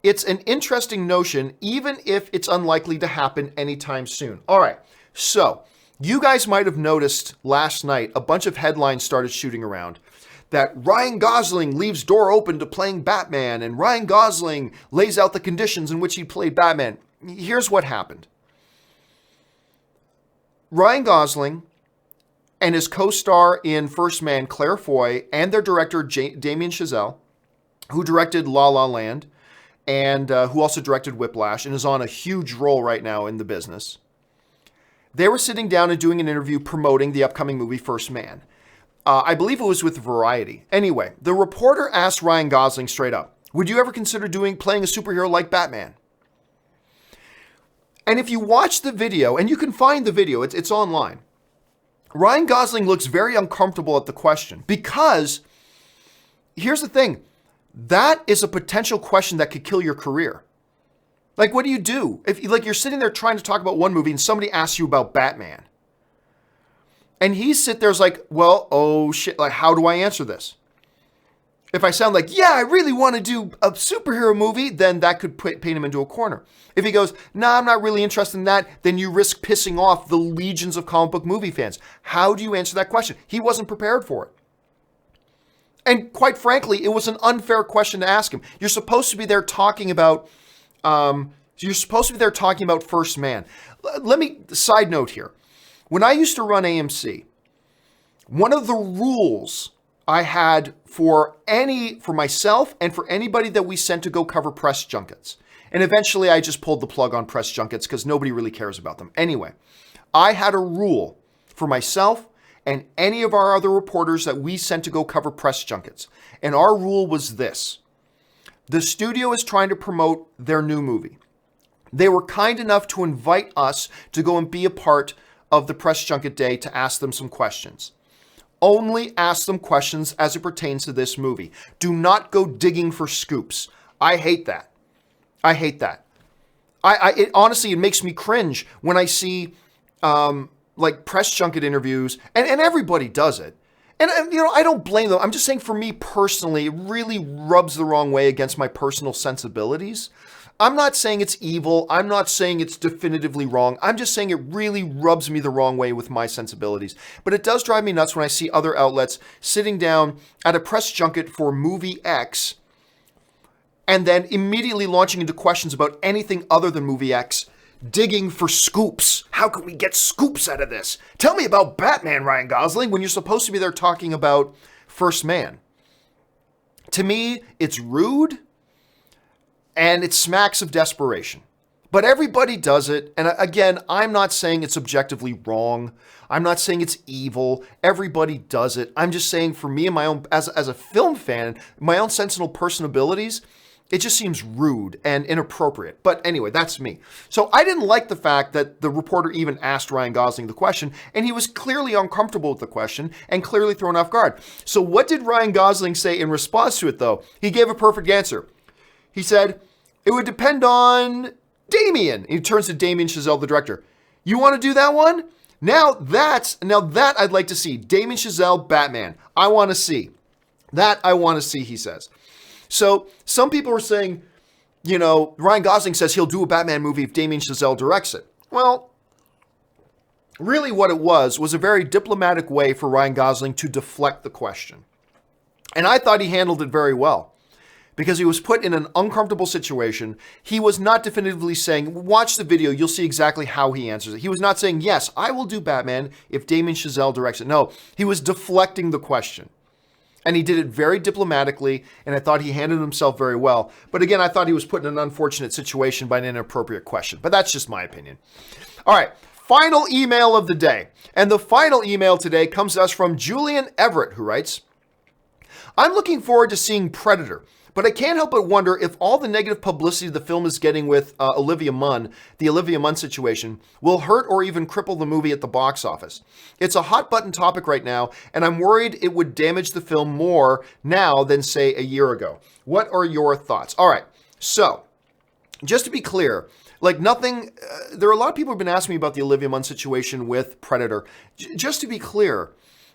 It's an interesting notion, even if it's unlikely to happen anytime soon. All right, so you guys might have noticed last night a bunch of headlines started shooting around that Ryan Gosling leaves door open to playing Batman, and Ryan Gosling lays out the conditions in which he played Batman. Here's what happened. Ryan Gosling and his co-star in First Man, Claire Foy, and their director, Damien Chazelle, who directed La La Land, and who also directed Whiplash, and is on a huge role right now in the business. They were sitting down and doing an interview promoting the upcoming movie First Man. I believe it was with Variety. Anyway, the reporter asked Ryan Gosling straight up, would you ever consider playing a superhero like Batman? And if you watch the video, and you can find the video, it's online, Ryan Gosling looks very uncomfortable at the question because here's the thing, that is a potential question that could kill your career. Like, what do you do? If you're sitting there trying to talk about one movie and somebody asks you about Batman, and he's sit there's like, well, oh shit, like, how do I answer this? If I sound like, yeah, I really want to do a superhero movie, then that could paint him into a corner. If he goes, nah, I'm not really interested in that, then you risk pissing off the legions of comic book movie fans. How do you answer that question? He wasn't prepared for it. And quite frankly, it was an unfair question to ask him. You're supposed to be there talking about, First Man. Let me, side note here. When I used to run AMC, one of the rules I had for myself and for anybody that we sent to go cover press junkets. And eventually I just pulled the plug on press junkets because nobody really cares about them. Anyway, I had a rule for myself and any of our other reporters that we sent to go cover press junkets. And our rule was this. The studio is trying to promote their new movie. They were kind enough to invite us to go and be a part of the press junket day to ask them some questions. Only ask them questions as it pertains to this movie. Do not go digging for scoops. I hate that. I hate that. Honestly, it makes me cringe when I see like press junket interviews, and everybody does it. And I don't blame them. I'm just saying, for me personally, it really rubs the wrong way against my personal sensibilities. I'm not saying it's evil. I'm not saying it's definitively wrong. I'm just saying it really rubs me the wrong way with my sensibilities. But it does drive me nuts when I see other outlets sitting down at a press junket for movie X and then immediately launching into questions about anything other than movie X, digging for scoops. How can we get scoops out of this? Tell me about Batman, Ryan Gosling, when you're supposed to be there talking about First Man. To me, it's rude. And it smacks of desperation. But everybody does it. And again, I'm not saying it's objectively wrong. I'm not saying it's evil. Everybody does it. I'm just saying, for me and my own, as a film fan, my own sensible personal abilities, it just seems rude and inappropriate. But anyway, that's me. So I didn't like the fact that the reporter even asked Ryan Gosling the question, and he was clearly uncomfortable with the question and clearly thrown off guard. So what did Ryan Gosling say in response to it, though? He gave a perfect answer. He said, it would depend on Damien. He turns to Damien Chazelle, the director. You want to do that one? Now that I'd like to see. Damien Chazelle, Batman. I want to see. That I want to see, he says. So some people are saying, Ryan Gosling says he'll do a Batman movie if Damien Chazelle directs it. Well, really what it was a very diplomatic way for Ryan Gosling to deflect the question. And I thought he handled it very well. Because he was put in an uncomfortable situation. He was not definitively saying, watch the video, you'll see exactly how he answers it. He was not saying, yes, I will do Batman if Damien Chazelle directs it. No, he was deflecting the question. And he did it very diplomatically, and I thought he handled himself very well. But again, I thought he was put in an unfortunate situation by an inappropriate question. But that's just my opinion. All right, final email of the day. And the final email today comes to us from Julian Everett, who writes, I'm looking forward to seeing Predator. But I can't help but wonder if all the negative publicity the film is getting with Olivia Munn, the Olivia Munn situation, will hurt or even cripple the movie at the box office. It's a hot button topic right now, and I'm worried it would damage the film more now than, say, a year ago. What are your thoughts? All right, so just to be clear, there are a lot of people who've been asking me about the Olivia Munn situation with Predator. Just to be clear,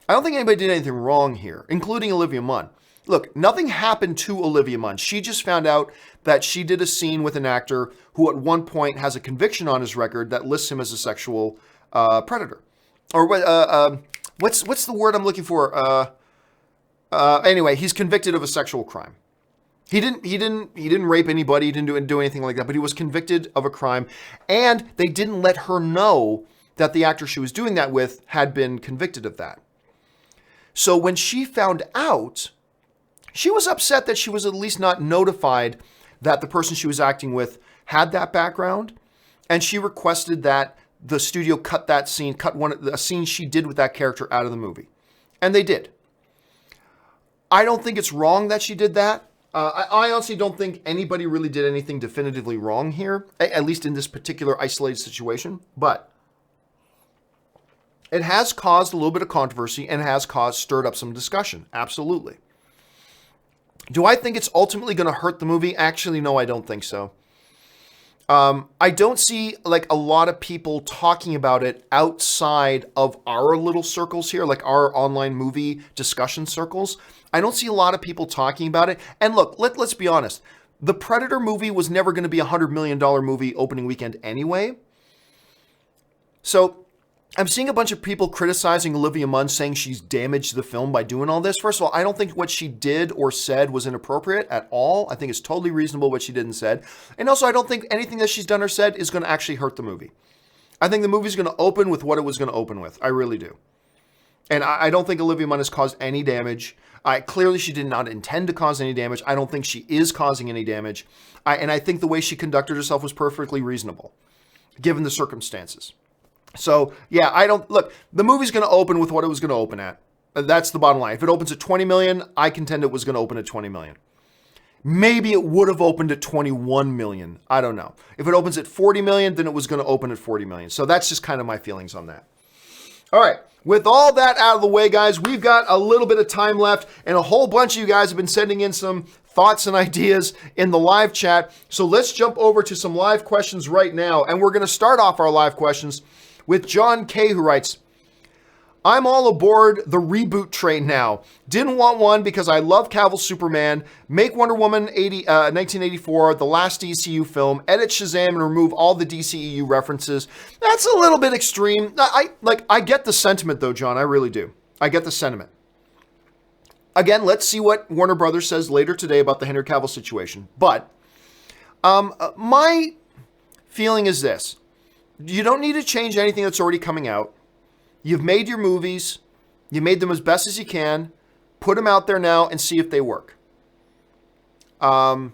I don't think anybody did anything wrong here, including Olivia Munn. Look, nothing happened to Olivia Munn. She just found out that she did a scene with an actor who at one point has a conviction on his record that lists him as a sexual predator. Or what's the word I'm looking for? Anyway, he's convicted of a sexual crime. He didn't rape anybody. He didn't do anything like that. But he was convicted of a crime, and they didn't let her know that the actor she was doing that with had been convicted of that. So when she found out, she was upset that she was at least not notified that the person she was acting with had that background, and she requested that the studio cut that scene, a scene she did with that character out of the movie. And they did. I don't think it's wrong that she did that. I honestly don't think anybody really did anything definitively wrong here, at least in this particular isolated situation, but it has caused a little bit of controversy and has stirred up some discussion. Absolutely. Do I think it's ultimately going to hurt the movie? Actually, no, I don't think so. I don't see a lot of people talking about it outside of our little circles here, like our online movie discussion circles. I don't see a lot of people talking about it. And look, let's be honest. The Predator movie was never going to be a $100 million movie opening weekend anyway. So I'm seeing a bunch of people criticizing Olivia Munn, saying she's damaged the film by doing all this. First of all, I don't think what she did or said was inappropriate at all. I think it's totally reasonable what she did and said. And also, I don't think anything that she's done or said is going to actually hurt the movie. I think the movie's going to open with what it was going to open with. I really do. And I don't think Olivia Munn has caused any damage. Clearly, she did not intend to cause any damage. I don't think she is causing any damage. And I think the way she conducted herself was perfectly reasonable, given the circumstances. So, yeah, I don't, look, the movie's going to open with what it was going to open at. That's the bottom line. If it opens at 20 million, I contend it was going to open at 20 million. Maybe it would have opened at 21 million. I don't know. If it opens at 40 million, then it was going to open at 40 million. So that's just kind of my feelings on that. All right. With all that out of the way, guys, we've got a little bit of time left, and a whole bunch of you guys have been sending in some thoughts and ideas in the live chat. So let's jump over to some live questions right now. And we're going to start off our live questions with John K., who writes, I'm all aboard the reboot train now. Didn't want one because I love Cavill's Superman. Make Wonder Woman 1984 the last DCU film. Edit Shazam and remove all the DCEU references. That's a little bit extreme. I get the sentiment though, John. I really do. I get the sentiment. Again, let's see what Warner Brothers says later today about the Henry Cavill situation. But my feeling is this. You don't need to change anything that's already coming out. You've made your movies. You made them as best as you can. Put them out there now and see if they work. So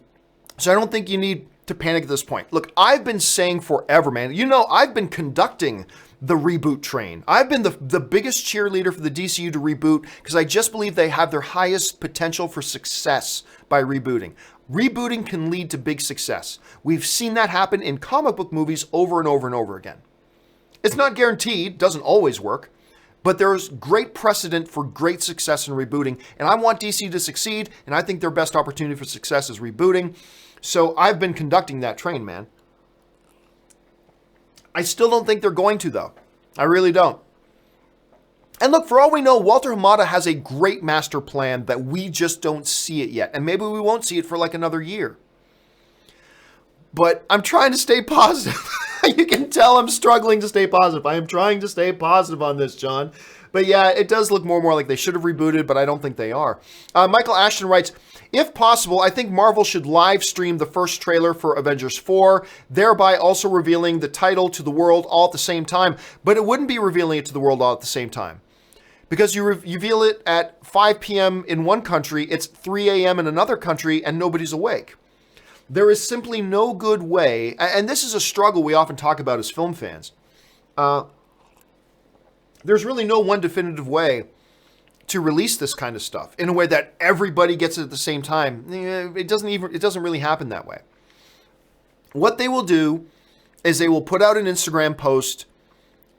I don't think you need to panic at this point. Look, I've been saying forever, man. You know, I've been conducting the reboot train. I've been the biggest cheerleader for the DCU to reboot because I just believe they have their highest potential for success by rebooting. Rebooting can lead to big success. We've seen that happen in comic book movies over and over and over again. It's not guaranteed, doesn't always work, but there's great precedent for great success in rebooting, and I want DC to succeed, and I think their best opportunity for success is rebooting. So I've been conducting that train, man. I still don't think they're going to, though. I really don't. And look, for all we know, Walter Hamada has a great master plan that we just don't see it yet, and maybe we won't see it for like another year. But I'm trying to stay positive. You can tell I'm struggling to stay positive. I am trying to stay positive on this, John. But yeah, it does look more and more like they should have rebooted, but I don't think they are. Michael Ashton writes, if possible, I think Marvel should live stream the first trailer for Avengers 4, thereby also revealing the title to the world all at the same time. But it wouldn't be revealing it to the world all at the same time. Because you reveal it at 5 p.m. in one country, it's 3 a.m. in another country, and nobody's awake. There is simply no good way, and this is a struggle we often talk about as film fans. There's really no one definitive way to release this kind of stuff in a way that everybody gets it at the same time. It doesn't really happen that way. What they will do is they will put out an Instagram post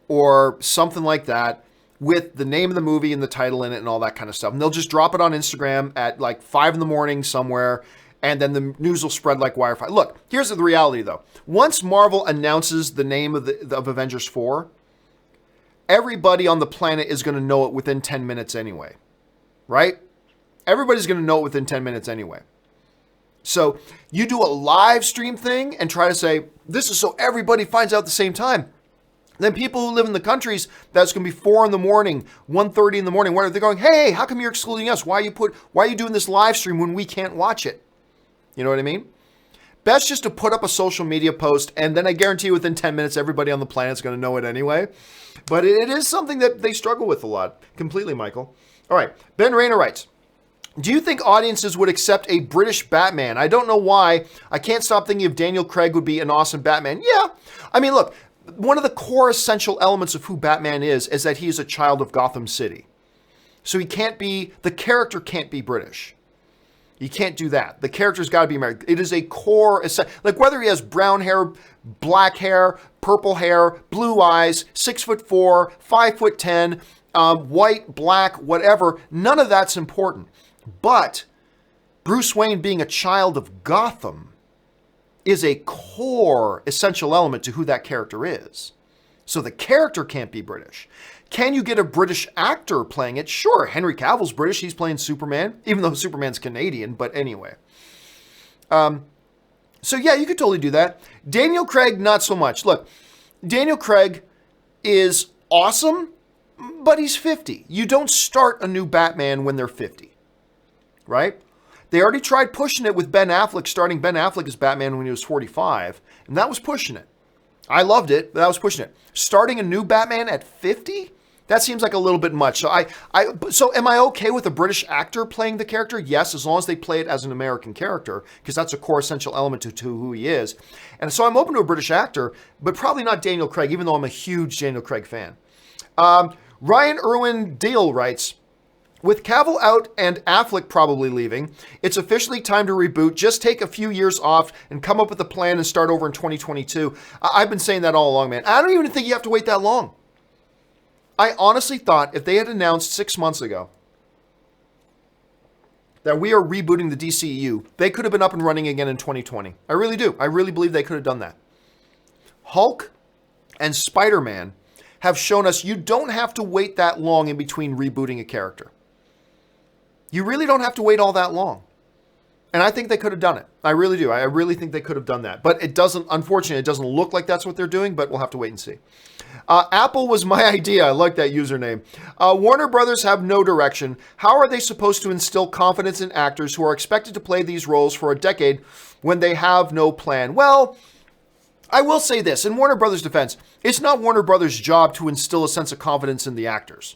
or something like that with the name of the movie and the title in it and all that kind of stuff. And they'll just drop it on Instagram at like 5 in the morning somewhere, and then the news will spread like wildfire. Look, here's the reality, though. Once Marvel announces the name of Avengers 4, everybody on the planet is going to know it within 10 minutes anyway, right? Everybody's going to know it within 10 minutes anyway. So you do a live stream thing and try to say, this is so everybody finds out at the same time. Then people who live in the countries, that's going to be 4 in the morning, 1:30 in the morning, where they're going, hey, how come you're excluding us? Why are you doing this live stream when we can't watch it? You know what I mean? Best just to put up a social media post, and then I guarantee you within 10 minutes, everybody on the planet's going to know it anyway. But it is something that they struggle with a lot. Completely, Michael. All right. Ben Rayner writes, do you think audiences would accept a British Batman? I don't know why. I can't stop thinking if Daniel Craig would be an awesome Batman. Yeah. I mean, look, one of the core essential elements of who Batman is that he is a child of Gotham City. So the character can't be British. You can't do that. The character's got to be American. It is a core, like whether he has brown hair, black hair, purple hair, blue eyes, 6'4", 5'10", white, black, whatever, none of that's important. But Bruce Wayne being a child of Gotham is a core essential element to who that character is. So the character can't be British. Can you get a British actor playing it? Sure, Henry Cavill's British. He's playing Superman, even though Superman's Canadian, but anyway. So yeah, you could totally do that. Daniel Craig, not so much. Look, Daniel Craig is awesome, but he's 50. You don't start a new Batman when they're 50, right? They already tried pushing it with Ben Affleck, starting Ben Affleck as Batman when he was 45, and that was pushing it. I loved it, but that was pushing it. Starting a new Batman at 50? That seems like a little bit much. So am I okay with a British actor playing the character? Yes, as long as they play it as an American character, because that's a core essential element to who he is. And so I'm open to a British actor, but probably not Daniel Craig, even though I'm a huge Daniel Craig fan. Ryan Irwin Deal writes, with Cavill out and Affleck probably leaving, it's officially time to reboot. Just take a few years off and come up with a plan and start over in 2022. I've been saying that all along, man. I don't even think you have to wait that long. I honestly thought if they had announced 6 months ago that we are rebooting the DCEU, they could have been up and running again in 2020. I really do. I really believe they could have done that. Hulk and Spider-Man have shown us you don't have to wait that long in between rebooting a character. You really don't have to wait all that long. And I think they could have done it. I really do. I really think they could have done that. But it doesn't, unfortunately, it doesn't look like that's what they're doing, but we'll have to wait and see. Apple was my idea. I like that username. Warner Brothers have no direction. How are they supposed to instill confidence in actors who are expected to play these roles for a decade when they have no plan? Well, I will say this. In Warner Brothers' defense, it's not Warner Brothers' job to instill a sense of confidence in the actors.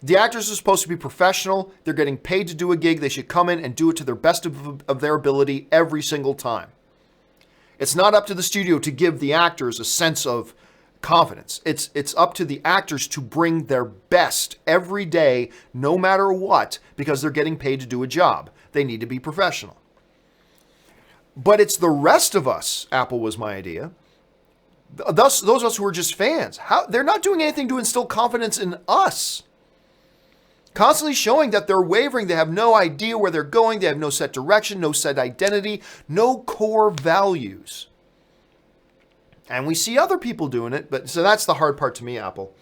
The actors are supposed to be professional. They're getting paid to do a gig. They should come in and do it to their best of their ability every single time. It's not up to the studio to give the actors a sense of confidence. It's up to the actors to bring their best every day, no matter what, because they're getting paid to do a job. They need to be professional. But it's the rest of us, Apple was my idea, those of us who are just fans. They're not doing anything to instill confidence in us. Constantly showing that they're wavering, they have no idea where they're going, they have no set direction, no set identity, no core values. And we see other people doing it, but so that's the hard part to me, Apple.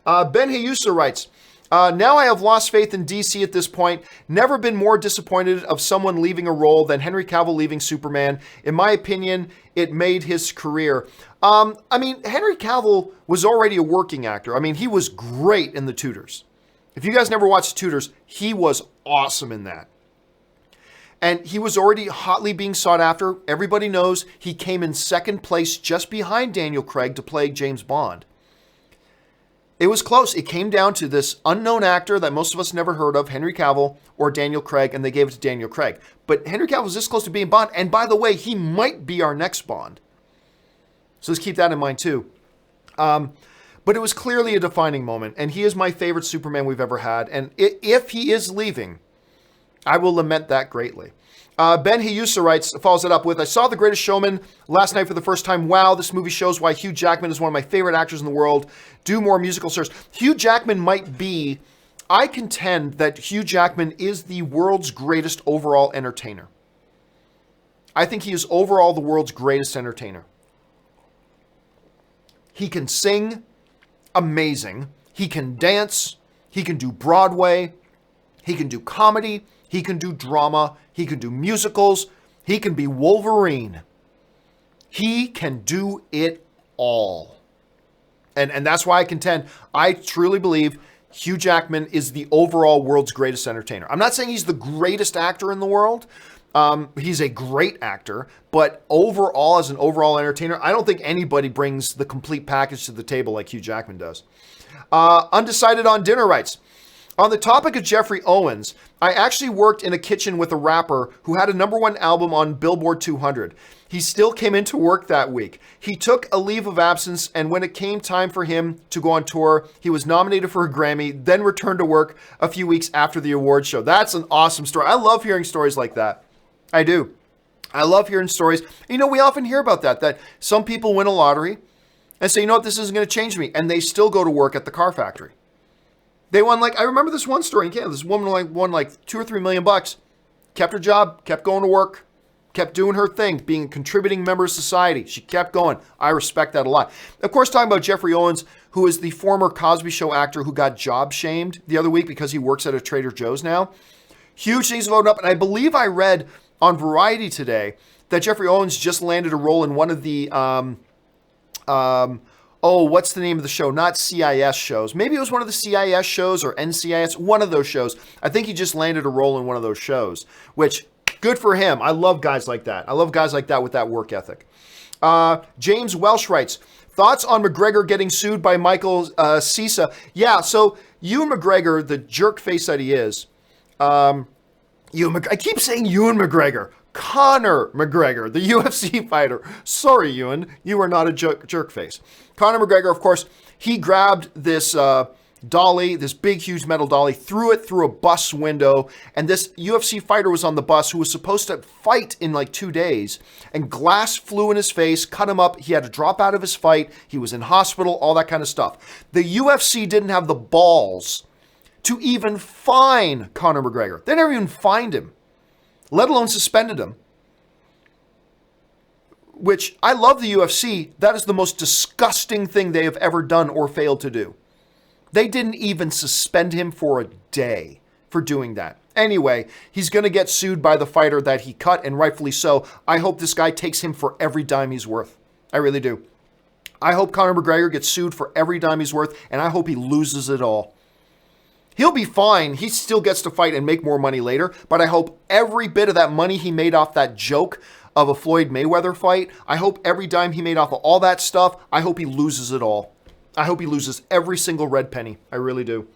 Ben Hayusa writes, now I have lost faith in DC at this point. Never been more disappointed of someone leaving a role than Henry Cavill leaving Superman. In my opinion, it made his career. Henry Cavill was already a working actor. He was great in The Tudors. If you guys never watched Tudors, he was awesome in that. And he was already hotly being sought after. Everybody knows he came in second place just behind Daniel Craig to play James Bond. It was close. It came down to this unknown actor that most of us never heard of, Henry Cavill or Daniel Craig, and they gave it to Daniel Craig. But Henry Cavill was this close to being Bond. And by the way, he might be our next Bond. So let's keep that in mind too. But it was clearly a defining moment, and he is my favorite Superman we've ever had. And if he is leaving, I will lament that greatly. Ben Hayusa writes, follows it up with, I saw The Greatest Showman last night for the first time. Wow, this movie shows why Hugh Jackman is one of my favorite actors in the world. Do more musical stars. Hugh Jackman might be, I contend that Hugh Jackman is the world's greatest overall entertainer. I think he is overall the world's greatest entertainer. He can sing. Amazing. He can dance. He can do Broadway. He can do comedy. He can do drama. He can do musicals. He can be Wolverine. He can do it all. And that's why I contend, I truly believe Hugh Jackman is the overall world's greatest entertainer. I'm not saying he's the greatest actor in the world. He's a great actor, but overall, as an overall entertainer, I don't think anybody brings the complete package to the table like Hugh Jackman does. Undecided on Dinner writes, on the topic of Jeffrey Owens, I actually worked in a kitchen with a rapper who had a #1 album on Billboard 200. He still came into work that week. He took a leave of absence, and when it came time for him to go on tour, he was nominated for a Grammy, then returned to work a few weeks after the award show. That's an awesome story. I love hearing stories like that. I do. I love hearing stories. We often hear about that some people win a lottery and say, this isn't going to change me. And they still go to work at the car factory. They won, I remember this one story in Canada. This woman won $2 or $3 million, kept her job, kept going to work, kept doing her thing, being a contributing member of society. She kept going. I respect that a lot. Of course, talking about Jeffrey Owens, who is the former Cosby Show actor who got job shamed the other week because he works at a Trader Joe's now. Huge things voted up. And I believe I read on Variety today that Jeffrey Owens just landed a role in one of the, what's the name of the show? Not CIS shows. Maybe it was one of the CIS shows or NCIS, one of those shows. I think he just landed a role in one of those shows, which good for him. I love guys like that. I love guys like that with that work ethic. James Welsh writes, thoughts on McGregor getting sued by Michael Cisa? Yeah, so Ewan McGregor, the jerk face that he is, I keep saying Ewan McGregor. Conor McGregor, the UFC fighter. Sorry, Ewan, you are not a jerk face. Conor McGregor, of course, he grabbed this dolly, this big, huge metal dolly, threw it through a bus window, and this UFC fighter was on the bus who was supposed to fight in like 2 days, and glass flew in his face, cut him up. He had to drop out of his fight. He was in hospital, all that kind of stuff. The UFC didn't have the balls to even fine Conor McGregor. They never even fined him, let alone suspended him. Which, I love the UFC. That is the most disgusting thing they have ever done or failed to do. They didn't even suspend him for a day for doing that. Anyway, he's going to get sued by the fighter that he cut, and rightfully so. I hope this guy takes him for every dime he's worth. I really do. I hope Conor McGregor gets sued for every dime he's worth, and I hope he loses it all. He'll be fine. He still gets to fight and make more money later, but I hope every bit of that money he made off that joke of a Floyd Mayweather fight, I hope every dime he made off of all that stuff, I hope he loses it all. I hope he loses every single red penny. I really do.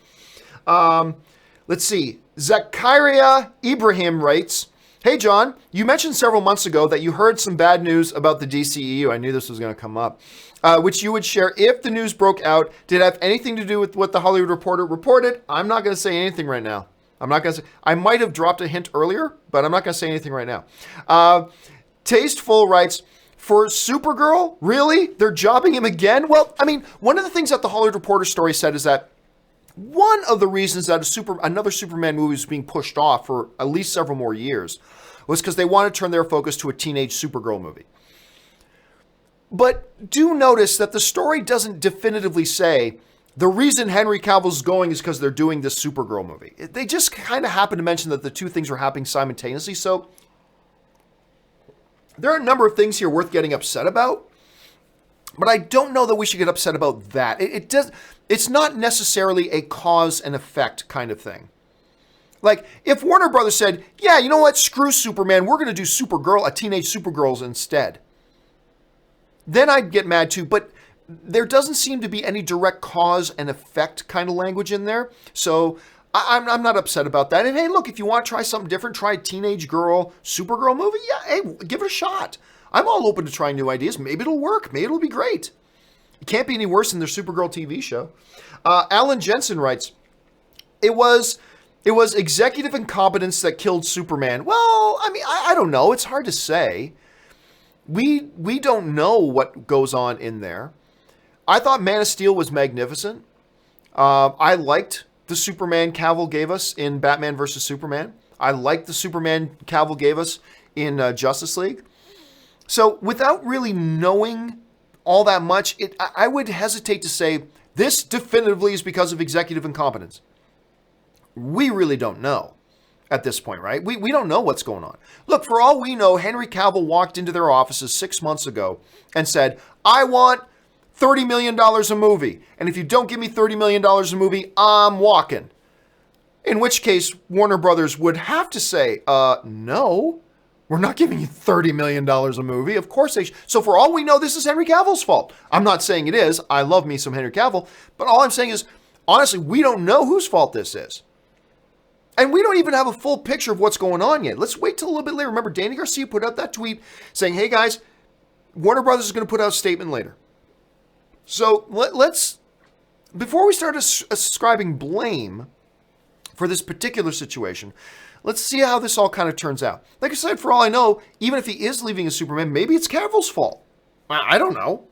Let's see. Zakaria Ibrahim writes, hey, John, you mentioned several months ago that you heard some bad news about the DCEU. I knew this was going to come up. Which you would share if the news broke out. Did it have anything to do with what the Hollywood Reporter reported? I'm not going to say anything right now. I'm not going to say. I might have dropped a hint earlier, but I'm not going to say anything right now. Tasteful writes, for Supergirl, really? They're jobbing him again? Well, I mean, one of the things that the Hollywood Reporter story said is that one of the reasons that another Superman movie was being pushed off for at least several more years was because they wanted to turn their focus to a teenage Supergirl movie. But do notice that the story doesn't definitively say the reason Henry Cavill's going is because they're doing this Supergirl movie. They just kind of happen to mention that the two things were happening simultaneously. So there are a number of things here worth getting upset about, but I don't know that we should get upset about that. It's not necessarily a cause and effect kind of thing. Like, if Warner Brothers said, yeah, you know what, screw Superman, we're going to do Supergirl, a teenage Supergirl instead, then I'd get mad too, but there doesn't seem to be any direct cause and effect kind of language in there, so I'm not upset about that. And hey, look, if you want to try something different, try a teenage girl, Supergirl movie, yeah, hey, give it a shot. I'm all open to trying new ideas. Maybe it'll work. Maybe it'll be great. It can't be any worse than their Supergirl TV show. Alan Jensen writes, it was executive incompetence that killed Superman. Well, I mean, I don't know. It's hard to say. We don't know what goes on in there. I thought Man of Steel was magnificent. I liked the Superman Cavill gave us in Batman vs. Superman. I liked the Superman Cavill gave us in Justice League. So without really knowing all that much, I would hesitate to say this definitively is because of executive incompetence. We really don't know at this point, right? We don't know what's going on. Look, for all we know, Henry Cavill walked into their offices 6 months ago and said, I want $30 million a movie. And if you don't give me $30 million a movie, I'm walking. In which case, Warner Brothers would have to say, no, we're not giving you $30 million a movie. Of course they So for all we know, this is Henry Cavill's fault. I'm not saying it is. I love me some Henry Cavill. But all I'm saying is, honestly, we don't know whose fault this is. And we don't even have a full picture of what's going on yet. Let's wait till a little bit later. Remember, Danny Garcia put out that tweet saying, hey guys, Warner Brothers is going to put out a statement later. So let's, before we start ascribing blame for this particular situation, let's see how this all kind of turns out. Like I said, for all I know, even if he is leaving as Superman, maybe it's Cavill's fault. I don't know.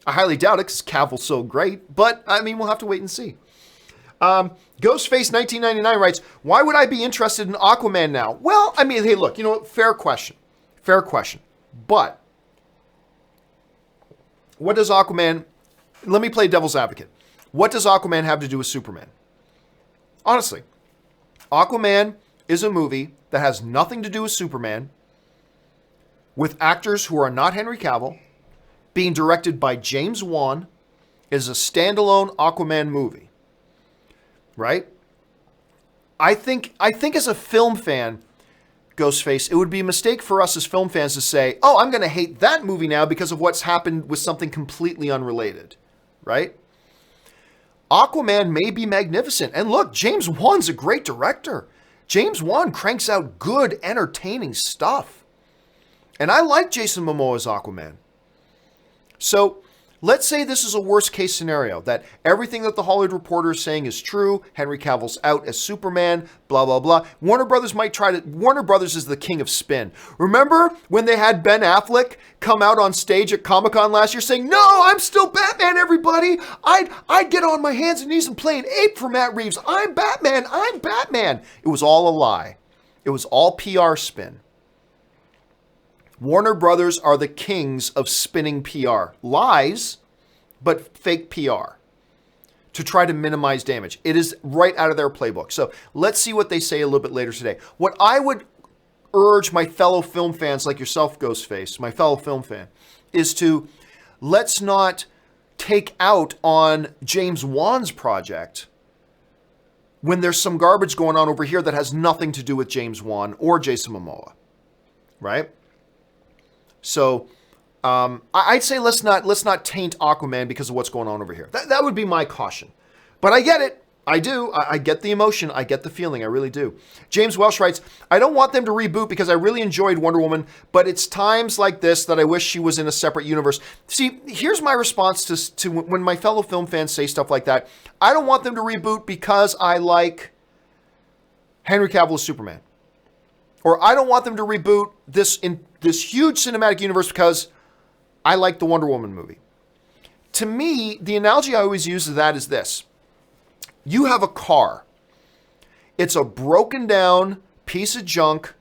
I highly doubt it because Cavill's so great, but I mean, we'll have to wait and see. Ghostface 1999 writes, why would I be interested in Aquaman now? Well, I mean, hey, look, you know what? Fair question. But what does Aquaman... Let me play devil's advocate. What does Aquaman have to do with Superman? Honestly, Aquaman is a movie that has nothing to do with Superman, with actors who are not Henry Cavill, being directed by James Wan, is a standalone Aquaman movie. Right? I think as a film fan, Ghostface, it would be a mistake for us as film fans to say, oh, I'm going to hate that movie now because of what's happened with something completely unrelated, right? Aquaman may be magnificent. And look, James Wan's a great director. James Wan cranks out good, entertaining stuff. And I like Jason Momoa's Aquaman. So let's say this is a worst case scenario, that everything that the Hollywood Reporter is saying is true. Henry Cavill's out as Superman, blah, blah, blah. Warner Brothers is the king of spin. Remember when they had Ben Affleck come out on stage at Comic-Con last year saying, no, I'm still Batman, everybody. I'd get on my hands and knees and play an ape for Matt Reeves. I'm Batman. I'm Batman. It was all a lie. It was all PR spin. Warner Brothers are the kings of spinning PR. Lies, but fake PR to try to minimize damage. It is right out of their playbook. So let's see what they say a little bit later today. What I would urge my fellow film fans like yourself, Ghostface, my fellow film fan, is to let's not take out on James Wan's project when there's some garbage going on over here that has nothing to do with James Wan or Jason Momoa, right? So I'd say let's not taint Aquaman because of what's going on over here. That would be my caution. But I get it. I do. I get the emotion. I get the feeling. I really do. James Welsh writes, I don't want them to reboot because I really enjoyed Wonder Woman, but it's times like this that I wish she was in a separate universe. See, here's my response to when my fellow film fans say stuff like that. I don't want them to reboot because I like Henry Cavill as Superman. Or I don't want them to reboot this huge cinematic universe because I like the Wonder Woman movie. To me, the analogy I always use of that is this. You have a car. It's a broken down piece of junk.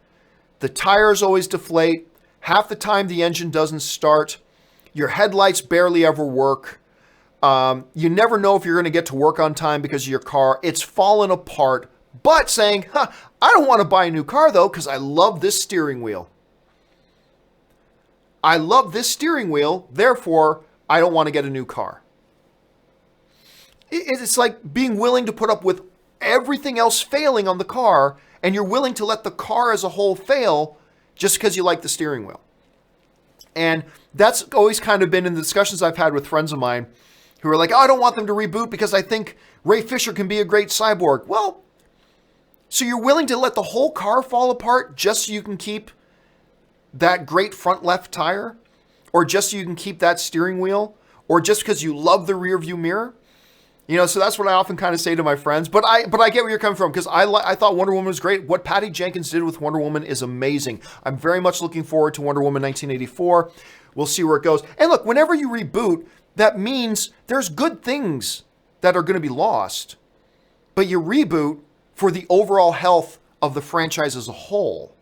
The tires always deflate. Half the time the engine doesn't start. Your headlights barely ever work. You never know if you're going to get to work on time because of your car. It's fallen apart. But saying, I don't want to buy a new car though because I love this steering wheel. I love this steering wheel, therefore I don't want to get a new car. It's like being willing to put up with everything else failing on the car, and you're willing to let the car as a whole fail just because you like the steering wheel. And that's always kind of been in the discussions I've had with friends of mine who are like, I don't want them to reboot because I think Ray Fisher can be a great cyborg. Well, so you're willing to let the whole car fall apart just so you can keep that great front left tire? Or just so you can keep that steering wheel? Or just because you love the rear view mirror? You know, so that's what I often kind of say to my friends. But I get where you're coming from because I thought Wonder Woman was great. What Patty Jenkins did with Wonder Woman is amazing. I'm very much looking forward to Wonder Woman 1984. We'll see where it goes. And look, whenever you reboot, that means there's good things that are going to be lost. But you reboot for the overall health of the franchise as a whole.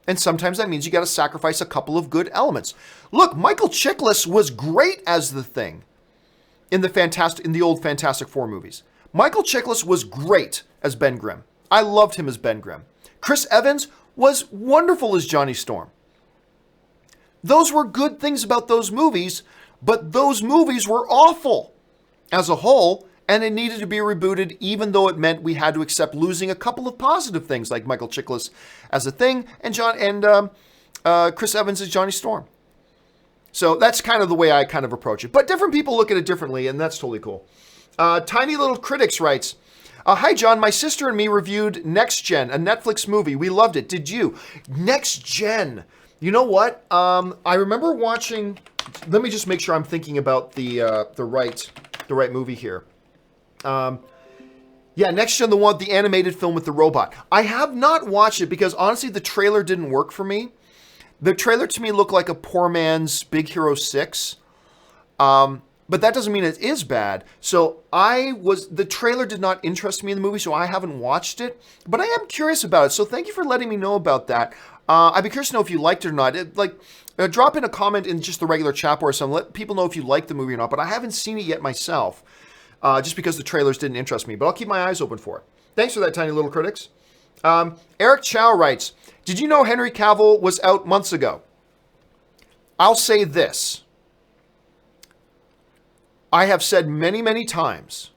And sometimes that means you got to sacrifice a couple of good elements. Look, Michael Chiklis was great as the Thing in the old Fantastic Four movies. Michael Chiklis was great as Ben Grimm. I loved him as Ben Grimm. Chris Evans was wonderful as Johnny Storm. Those were good things about those movies, but those movies were awful as a whole, and it needed to be rebooted, even though it meant we had to accept losing a couple of positive things like Michael Chiklis as a Thing and Chris Evans as Johnny Storm. So that's kind of the way I kind of approach it. But different people look at it differently, and that's totally cool. Tiny Little Critics writes, hi, John. My sister and me reviewed Next Gen, a Netflix movie. We loved it. Did you? Next Gen. You know what? I remember watching... Let me just make sure I'm thinking about the right movie here. Yeah, Next Gen, the animated film with the robot. I have not watched it because honestly, the trailer didn't work for me. The trailer to me looked like a poor man's Big Hero 6. But that doesn't mean it is bad. So the trailer did not interest me in the movie, so I haven't watched it. But I am curious about it. So thank you for letting me know about that. I'd be curious to know if you liked it or not. Drop in a comment in just the regular chat or something. Let people know if you liked the movie or not. But I haven't seen it yet myself. Just because the trailers didn't interest me. But I'll keep my eyes open for it. Thanks for that, Tiny Little Critics. Eric Chow writes, did you know Henry Cavill was out months ago? I'll say this. I have said many, many times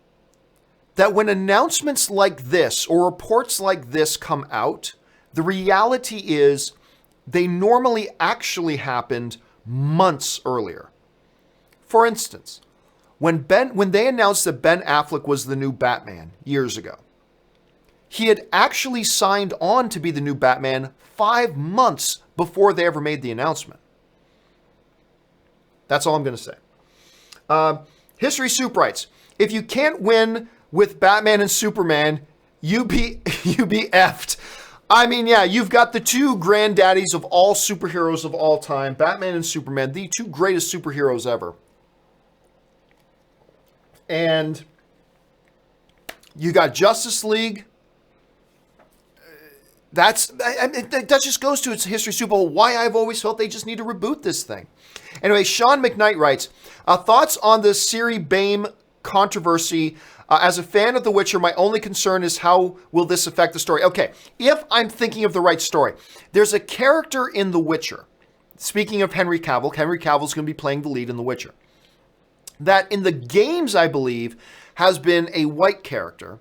that when announcements like this or reports like this come out, The reality is they normally actually happened months earlier. For instance, when they announced that Ben Affleck was the new Batman years ago, he had actually signed on to be the new Batman 5 months before they ever made the announcement. That's all I'm going to say. History Soup writes, if you can't win with Batman and Superman, you be effed. I mean, yeah, you've got the two granddaddies of all superheroes of all time, Batman and Superman, the two greatest superheroes ever. And you got Justice League. That just goes to its history Super Bowl, why I've always felt they just need to reboot this thing. Anyway, Sean McKnight writes, thoughts on the Ciri Bame controversy. As a fan of The Witcher, my only concern is how will this affect the story? Okay, if I'm thinking of the right story, there's a character in The Witcher, speaking of Henry Cavill is going to be playing the lead in The Witcher, that in the games, I believe, has been a white character,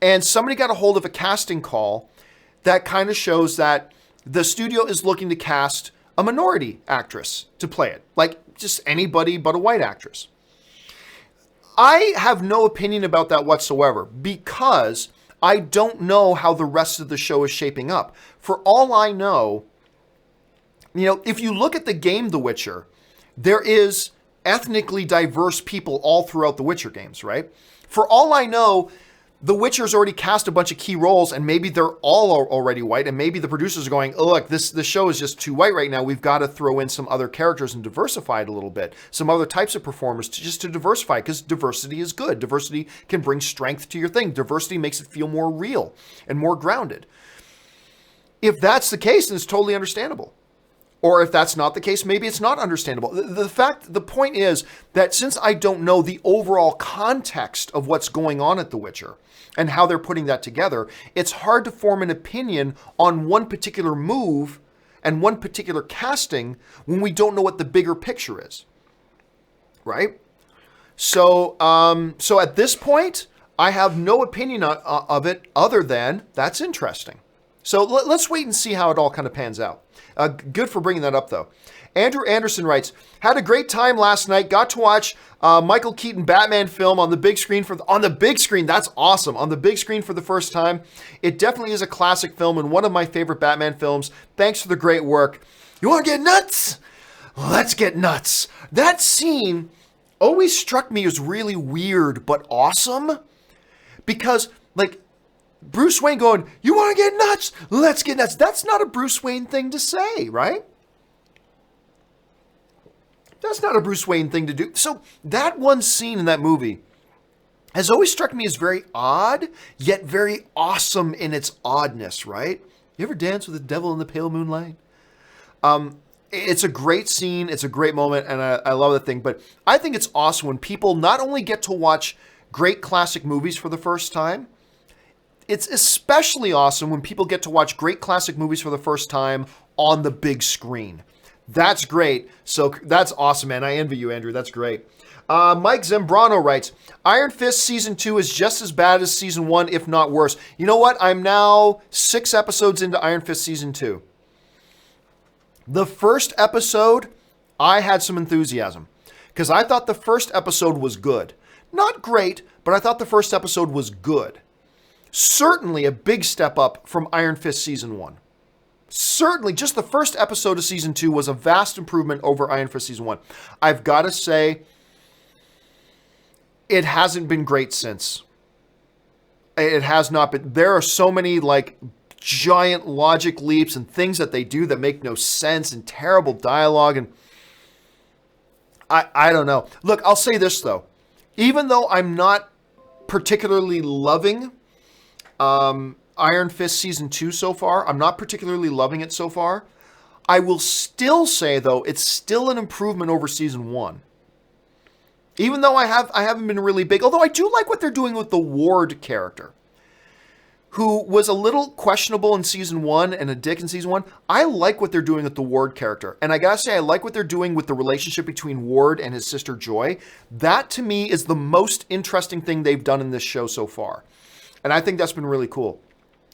and somebody got a hold of a casting call that kind of shows that the studio is looking to cast a minority actress to play it. Like just anybody but a white actress. I have no opinion about that whatsoever because I don't know how the rest of the show is shaping up. For all I know, if you look at the game The Witcher, there is ethnically diverse people all throughout the Witcher games, right? For all I know, The Witcher's already cast a bunch of key roles, and maybe they're all already white, and maybe the producers are going, oh, look, this show is just too white right now. We've got to throw in some other characters and diversify it a little bit. Some other types of performers to diversify, because diversity is good. Diversity can bring strength to your thing. Diversity makes it feel more real and more grounded. If that's the case, then it's totally understandable. Or if that's not the case, maybe it's not understandable. The point is that since I don't know the overall context of what's going on at The Witcher and how they're putting that together, it's hard to form an opinion on one particular move and one particular casting when we don't know what the bigger picture is, right? So at this point, I have no opinion of it other than that's interesting. So let's wait and see how it all kind of pans out. Good for bringing that up, though. Andrew Anderson writes, had a great time last night. Got to watch Michael Keaton Batman film on the big screen. On the big screen, that's awesome. On the big screen for the first time. It definitely is a classic film and one of my favorite Batman films. Thanks for the great work. You want to get nuts? Let's get nuts. That scene always struck me as really weird but awesome. Because, Bruce Wayne going, you want to get nuts? Let's get nuts. That's not a Bruce Wayne thing to say, right? That's not a Bruce Wayne thing to do. So that one scene in that movie has always struck me as very odd, yet very awesome in its oddness, right? You ever dance with the devil in the pale moonlight? It's a great scene. It's a great moment, and I love that thing. But I think it's awesome when people not only get to watch great classic movies for the first time, it's especially awesome when people get to watch great classic movies for the first time on the big screen. That's great. So that's awesome, man. I envy you, Andrew. That's great. Mike Zambrano writes, Iron Fist Season 2 is just as bad as Season 1, if not worse. You know what? I'm now 6 episodes into Iron Fist Season 2. The first episode, I had some enthusiasm because I thought the first episode was good. Not great, but I thought the first episode was good. Certainly a big step up from Iron Fist Season 1. Certainly, just the first episode of Season 2 was a vast improvement over Iron Fist Season 1. I've got to say, it hasn't been great since. It has not been. There are so many, giant logic leaps and things that they do that make no sense and terrible dialogue. And I don't know. Look, I'll say this, though. Even though I'm not particularly loving Iron Fist Season 2 so far. I'm not particularly loving it so far. I will still say, though, it's still an improvement over Season 1. Even though I haven't been really big. Although I do like what they're doing with the Ward character, who was a little questionable in Season 1 and a dick in Season 1. I like what they're doing with the Ward character. And I gotta say, I like what they're doing with the relationship between Ward and his sister Joy. That, to me, is the most interesting thing they've done in this show so far. And I think that's been really cool.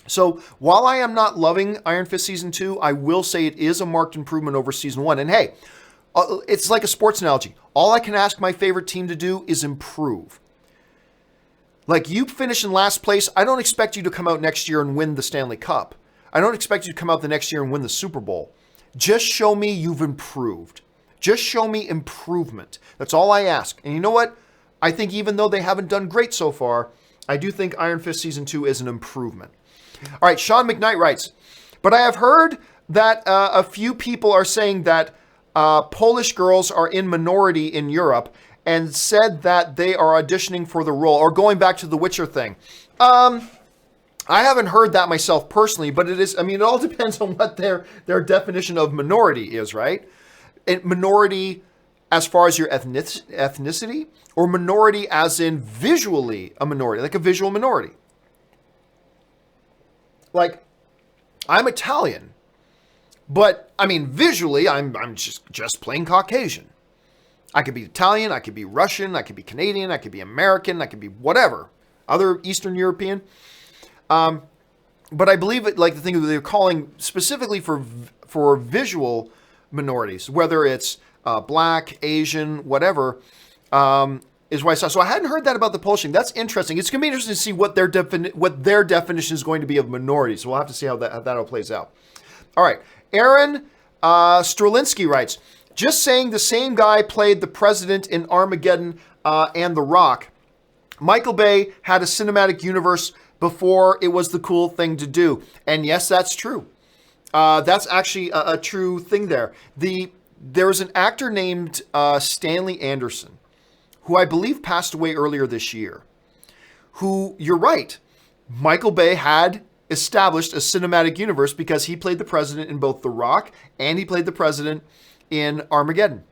So while I am not loving Iron Fist Season 2, I will say it is a marked improvement over Season 1. And hey, it's like a sports analogy. All I can ask my favorite team to do is improve. Like, you finish in last place, I don't expect you to come out next year and win the Stanley Cup. I don't expect you to come out the next year and win the Super Bowl. Just show me you've improved. Just show me improvement. That's all I ask. And you know what? I think even though they haven't done great so far, I do think Iron Fist Season 2 is an improvement. All right, Sean McKnight writes, but I have heard that a few people are saying that Polish girls are in minority in Europe and said that they are auditioning for the role, or going back to the Witcher thing. I haven't heard that myself personally, but it is, I mean, it all depends on what their definition of minority is, right? Minority as far as your ethnicity, or minority as in visually a minority, like a visual minority. Like, I'm Italian, but I mean, visually, I'm just plain Caucasian. I could be Italian, I could be Russian, I could be Canadian, I could be American, I could be whatever, other Eastern European. But I believe it, like the thing that they're calling specifically for visual minorities, whether it's Black, Asian, whatever, is what I saw. So I hadn't heard that about the Polish. That's interesting. It's going to be interesting to see what their definition is going to be of minority. So we'll have to see how that all plays out. All right. Aaron Strelinsky writes, just saying the same guy played the president in Armageddon and The Rock. Michael Bay had a cinematic universe before it was the cool thing to do. And yes, that's true. That's actually a true thing there. There was an actor named Stanley Anderson, who I believe passed away earlier this year, who, you're right, Michael Bay had established a cinematic universe because he played the president in both The Rock and he played the president in Armageddon.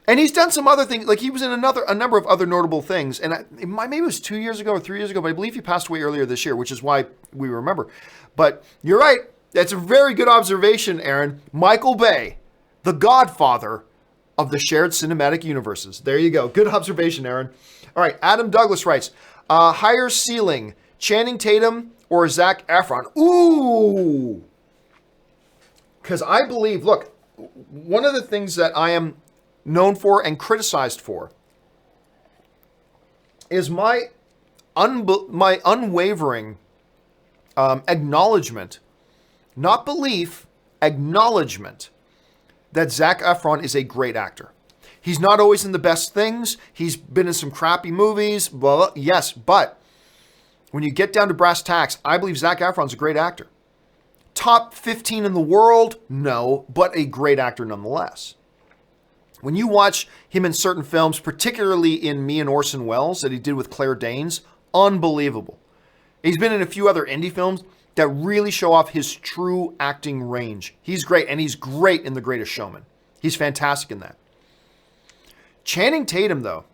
And he's done some other things, like he was in a number of other notable things. And maybe it was 2 years ago or 3 years ago, but I believe he passed away earlier this year, which is why we remember. But you're right. That's a very good observation, Aaron. Michael Bay, the godfather of the shared cinematic universes. There you go. Good observation, Aaron. All right. Adam Douglas writes, higher ceiling, Channing Tatum or Zac Efron? Ooh. Because I believe, look, one of the things that I am known for and criticized for is my unwavering acknowledgement, not belief, acknowledgement that Zac Efron is a great actor. He's not always in the best things. He's been in some crappy movies. Well, yes, but when you get down to brass tacks, I believe Zac Efron's a great actor. Top 15 in the world? No, but a great actor nonetheless. When you watch him in certain films, particularly in Me and Orson Welles that he did with Claire Danes, unbelievable. He's been in a few other indie films that really show off his true acting range. He's great, and he's great in The Greatest Showman. He's fantastic in that. Channing Tatum, though,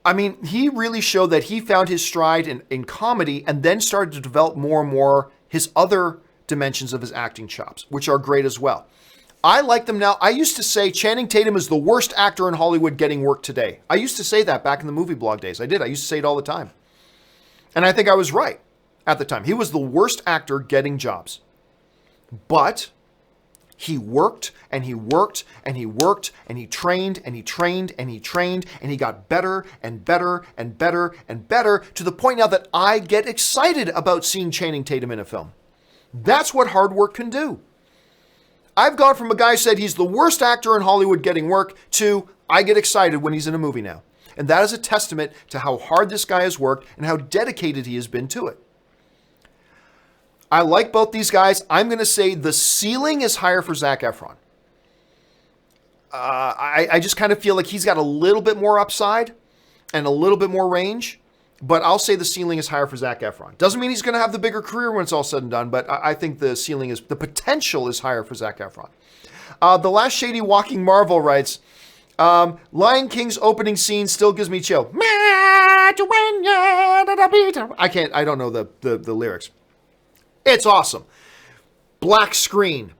I mean, he really showed that he found his stride in comedy and then started to develop more and more his other dimensions of his acting chops, which are great as well. I like them now. I used to say Channing Tatum is the worst actor in Hollywood getting work today. I used to say that back in the movie blog days. I did. I used to say it all the time. And I think I was right at the time. He was the worst actor getting jobs. But he worked and he worked and he worked and he trained and he trained and he trained and he got better and better and better and better to the point now that I get excited about seeing Channing Tatum in a film. That's what hard work can do. I've gone from a guy who said he's the worst actor in Hollywood getting work to I get excited when he's in a movie now. And that is a testament to how hard this guy has worked and how dedicated he has been to it. I like both these guys. I'm going to say the ceiling is higher for Zac Efron. I just kind of feel like he's got a little bit more upside and a little bit more range, but I'll say the ceiling is higher for Zac Efron. Doesn't mean he's going to have the bigger career when it's all said and done, but I think the potential is higher for Zac Efron. The Last Shady Walking Marvel writes, Lion King's opening scene still gives me chill. I don't know the lyrics. It's awesome. Black screen,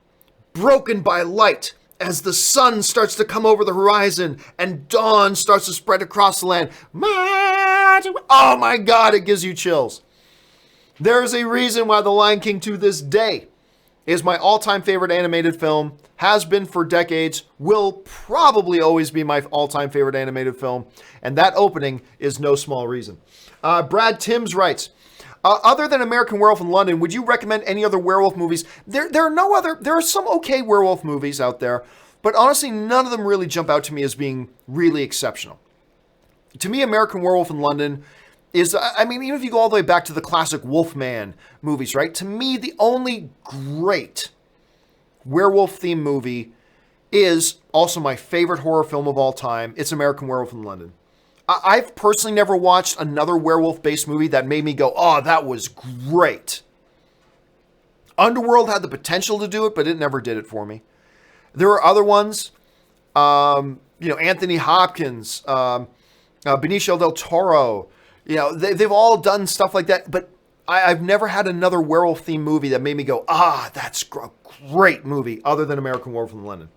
broken by light as the sun starts to come over the horizon and dawn starts to spread across the land. Oh my God, it gives you chills. There's a reason why The Lion King to this day is my all-time favorite animated film, has been for decades, will probably always be my all-time favorite animated film, and that opening is no small reason. Brad Timms writes, other than American Werewolf in London, would you recommend any other werewolf movies? There are some okay werewolf movies out there, but honestly, none of them really jump out to me as being really exceptional. To me, American Werewolf in London is, I mean, even if you go all the way back to the classic Wolfman movies, right? To me, the only great werewolf-themed movie is also my favorite horror film of all time. It's American Werewolf in London. I've personally never watched another werewolf-based movie that made me go, oh, that was great. Underworld had the potential to do it, but it never did it for me. There are other ones, Anthony Hopkins, Benicio del Toro, they've all done stuff like that, but I've never had another werewolf-themed movie that made me go, that's a great movie, other than American Werewolf in London.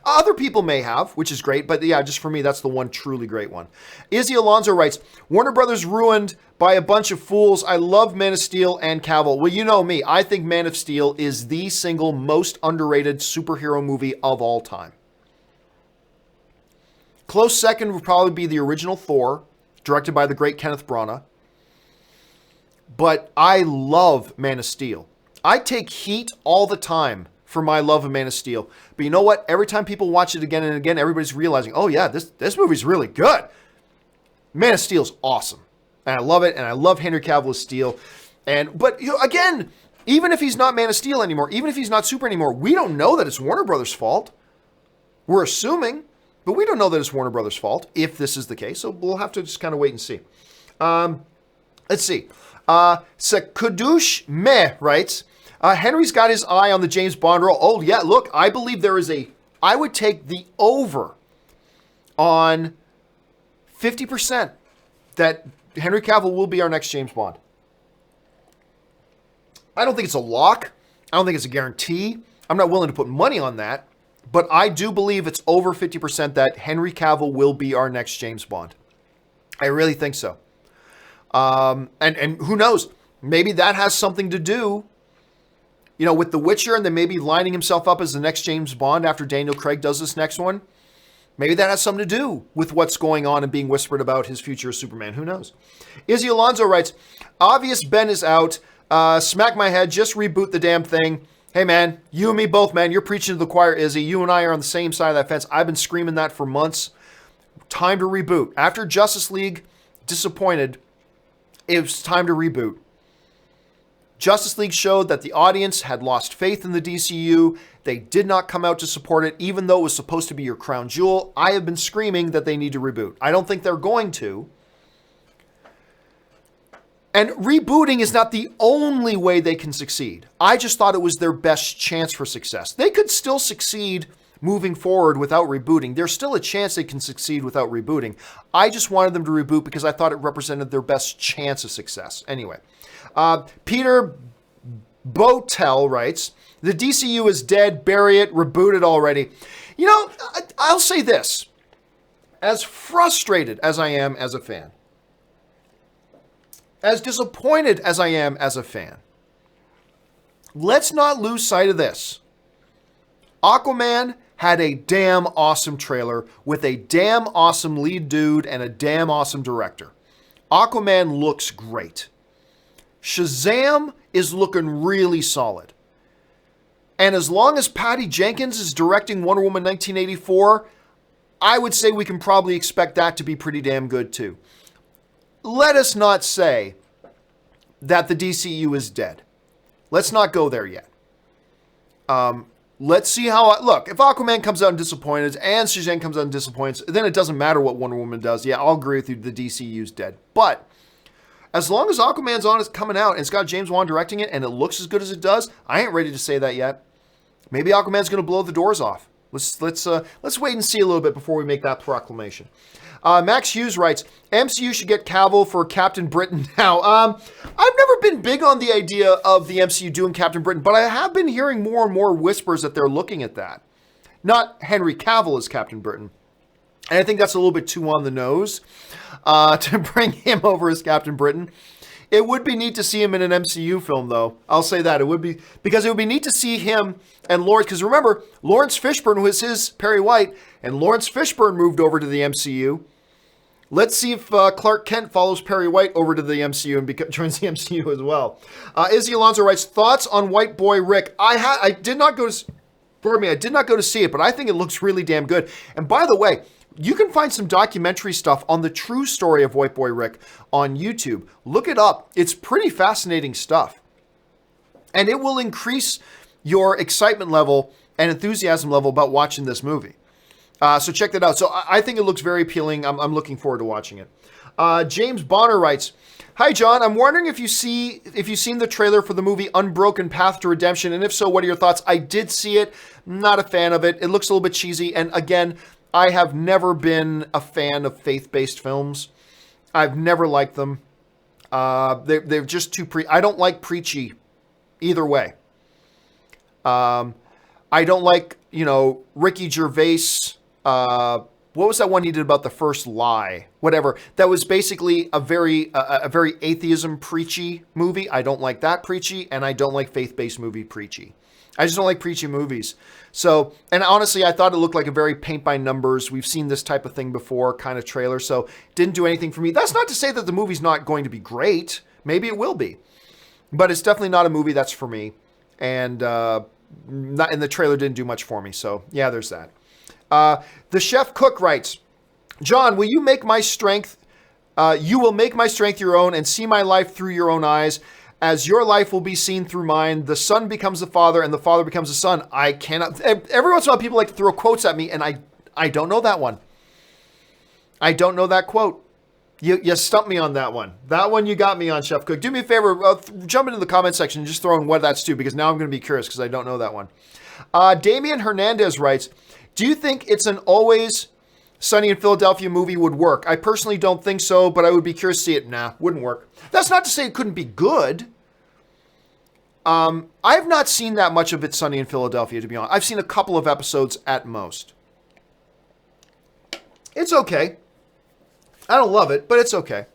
Other people may have, which is great, but yeah, just for me, that's the one truly great one. Izzy Alonso writes, Warner Brothers ruined by a bunch of fools. I love Man of Steel and Cavill. Well, you know me. I think Man of Steel is the single most underrated superhero movie of all time. Close second would probably be the original Thor, directed by the great Kenneth Branagh. But I love Man of Steel. I take heat all the time for my love of Man of Steel. But you know what? Every time people watch it again and again, everybody's realizing, oh yeah, this movie's really good. Man of Steel's awesome. And I love it, and I love Henry Cavill as Steel. But again, even if he's not Man of Steel anymore, even if he's not Super anymore, we don't know that it's Warner Brothers' fault. We're assuming, but we don't know that it's Warner Brothers' fault, if this is the case. So we'll have to just kind of wait and see. Let's see. Sekudush Meh writes, Henry's got his eye on the James Bond role. Oh, yeah, look, I believe I would take the over on 50% that Henry Cavill will be our next James Bond. I don't think it's a lock. I don't think it's a guarantee. I'm not willing to put money on that. But I do believe it's over 50% that Henry Cavill will be our next James Bond. I really think so. And who knows? Maybe that has something to do, with The Witcher, and then maybe lining himself up as the next James Bond after Daniel Craig does this next one. Maybe that has something to do with what's going on and being whispered about his future as Superman. Who knows? Izzy Alonso writes, obvious Ben is out. Smack my head. Just reboot the damn thing. Hey, man, you and me both, man. You're preaching to the choir, Izzy. You and I are on the same side of that fence. I've been screaming that for months. Time to reboot. After Justice League disappointed, it was time to reboot. Justice League showed that the audience had lost faith in the DCU. They did not come out to support it, even though it was supposed to be your crown jewel. I have been screaming that they need to reboot. I don't think they're going to. And rebooting is not the only way they can succeed. I just thought it was their best chance for success. They could still succeed moving forward without rebooting. There's still a chance they can succeed without rebooting. I just wanted them to reboot because I thought it represented their best chance of success. Anyway, Peter Botel writes, the DCU is dead, bury it, reboot it already. I'll say this. As frustrated as I am as a fan, as disappointed as I am as a fan, let's not lose sight of this. Aquaman had a damn awesome trailer with a damn awesome lead dude and a damn awesome director. Aquaman looks great. Shazam is looking really solid. And as long as Patty Jenkins is directing Wonder Woman 1984, I would say we can probably expect that to be pretty damn good too. Let us not say that the DCU is dead. Let's not go there yet. Let's see how... Look, if Aquaman comes out and disappointed and Shazam comes out and disappoints, then it doesn't matter what Wonder Woman does. Yeah, I'll agree with you. The DCU's dead. But as long as Aquaman's on, it's coming out and it's got James Wan directing it and it looks as good as it does, I ain't ready to say that yet. Maybe Aquaman's going to blow the doors off. Let's wait and see a little bit before we make that proclamation. Max Hughes writes, MCU should get Cavill for Captain Britain now. I've never been big on the idea of the MCU doing Captain Britain, but I have been hearing more and more whispers that they're looking at that. Not Henry Cavill as Captain Britain. And I think that's a little bit too on the nose to bring him over as Captain Britain. It would be neat to see him in an MCU film, though. I'll say that. It would be, because it would be neat to see him and Lawrence, because remember, Lawrence Fishburne was his Perry White, and Lawrence Fishburne moved over to the MCU. Let's see if Clark Kent follows Perry White over to the MCU and joins the MCU as well. Izzy Alonso writes, thoughts on White Boy Rick? I did not go to see it, but I think it looks really damn good. And by the way, you can find some documentary stuff on the true story of White Boy Rick on YouTube. Look it up. It's pretty fascinating stuff. And it will increase your excitement level and enthusiasm level about watching this movie. So check that out. So I think it looks very appealing. I'm looking forward to watching it. James Bonner writes, hi, John. I'm wondering if you've seen the trailer for the movie Unbroken Path to Redemption, and if so, what are your thoughts? I did see it. Not a fan of it. It looks a little bit cheesy. And again, I have never been a fan of faith-based films. I've never liked them. They're just too I don't like preachy either way. I don't like, Ricky Gervais. What was that one he did about the first lie? Whatever. That was basically a very atheism preachy movie. I don't like that preachy, and I don't like faith-based movie preachy. I just don't like preachy movies. So, and honestly, I thought it looked like a very paint by numbers. We've seen this type of thing before, kind of trailer. So, didn't do anything for me. That's not to say that the movie's not going to be great. Maybe it will be, but it's definitely not a movie that's for me. And the trailer didn't do much for me. So, yeah, there's that. The Chef Cook writes, John, will you make my strength? You will make my strength your own and see my life through your own eyes. As your life will be seen through mine, the son becomes the father and the father becomes the son. I cannot. Every once in a while, people like to throw quotes at me, and I don't know that one. I don't know that quote. You stumped me on that one. That one you got me on, Chef Cook. Do me a favor, jump into the comment section and just throw in what that's to, because now I'm going to be curious because I don't know that one. Damian Hernandez writes, do you think It's an Always Sunny in Philadelphia movie would work? I personally don't think so, but I would be curious to see it. Nah, wouldn't work. That's not to say it couldn't be good. I've not seen that much of It's Sunny in Philadelphia, to be honest. I've seen a couple of episodes at most. It's okay. I don't love it, but it's okay.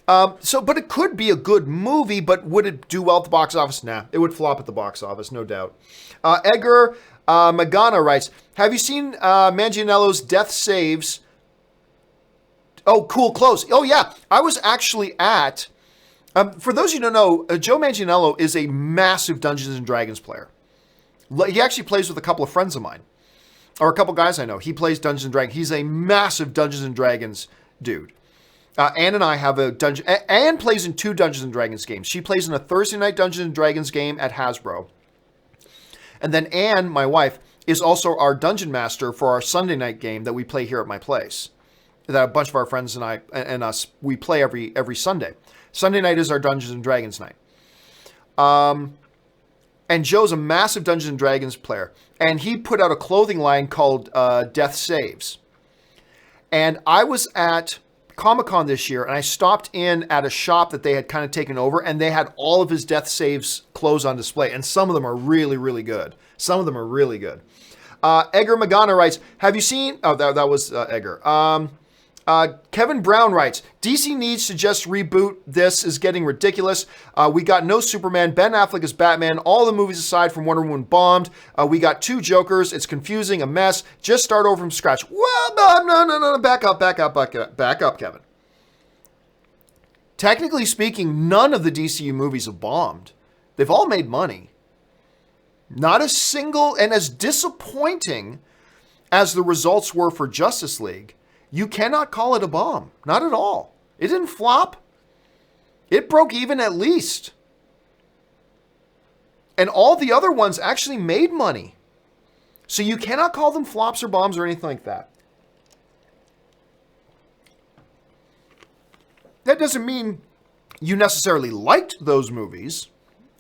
But it could be a good movie, but would it do well at the box office? Nah, it would flop at the box office, no doubt. Edgar Magana writes, have you seen Manganiello's Death Saves? Oh, cool, close. Oh, yeah. I was actually at, for those of you who don't know, Joe Manganiello is a massive Dungeons & Dragons player. He actually plays with a couple of friends of mine, or a couple guys I know. He plays Dungeons & Dragons. He's a massive Dungeons & Dragons dude. Ann and I have a dungeon. Ann plays in 2 Dungeons & Dragons games. She plays in a Thursday night Dungeons & Dragons game at Hasbro. And then Ann, my wife, is also our dungeon master for our Sunday night game that we play here at my place. That a bunch of our friends and I and us, we play every Sunday. Sunday night is our Dungeons & Dragons night. And Joe's a massive Dungeons & Dragons player. And he put out a clothing line called Death Saves. And I was at Comic-Con this year, and I stopped in at a shop that they had kind of taken over, and they had all of his Death Saves clothes on display, and some of them are really, really good. Some of them are really good. Edgar Magana writes, have you seen... Oh, that was Edgar. Kevin Brown writes, DC needs to just reboot. This is getting ridiculous. We got no Superman. Ben Affleck is Batman. All the movies aside from Wonder Woman bombed. We got 2 Jokers. It's confusing, a mess. Just start over from scratch. Well, no. Back up, Kevin. Technically speaking, none of the DCU movies have bombed. They've all made money. Not a single, and as disappointing as the results were for Justice League, you cannot call it a bomb. Not at all. It didn't flop. It broke even at least. And all the other ones actually made money. So you cannot call them flops or bombs or anything like that. That doesn't mean you necessarily liked those movies,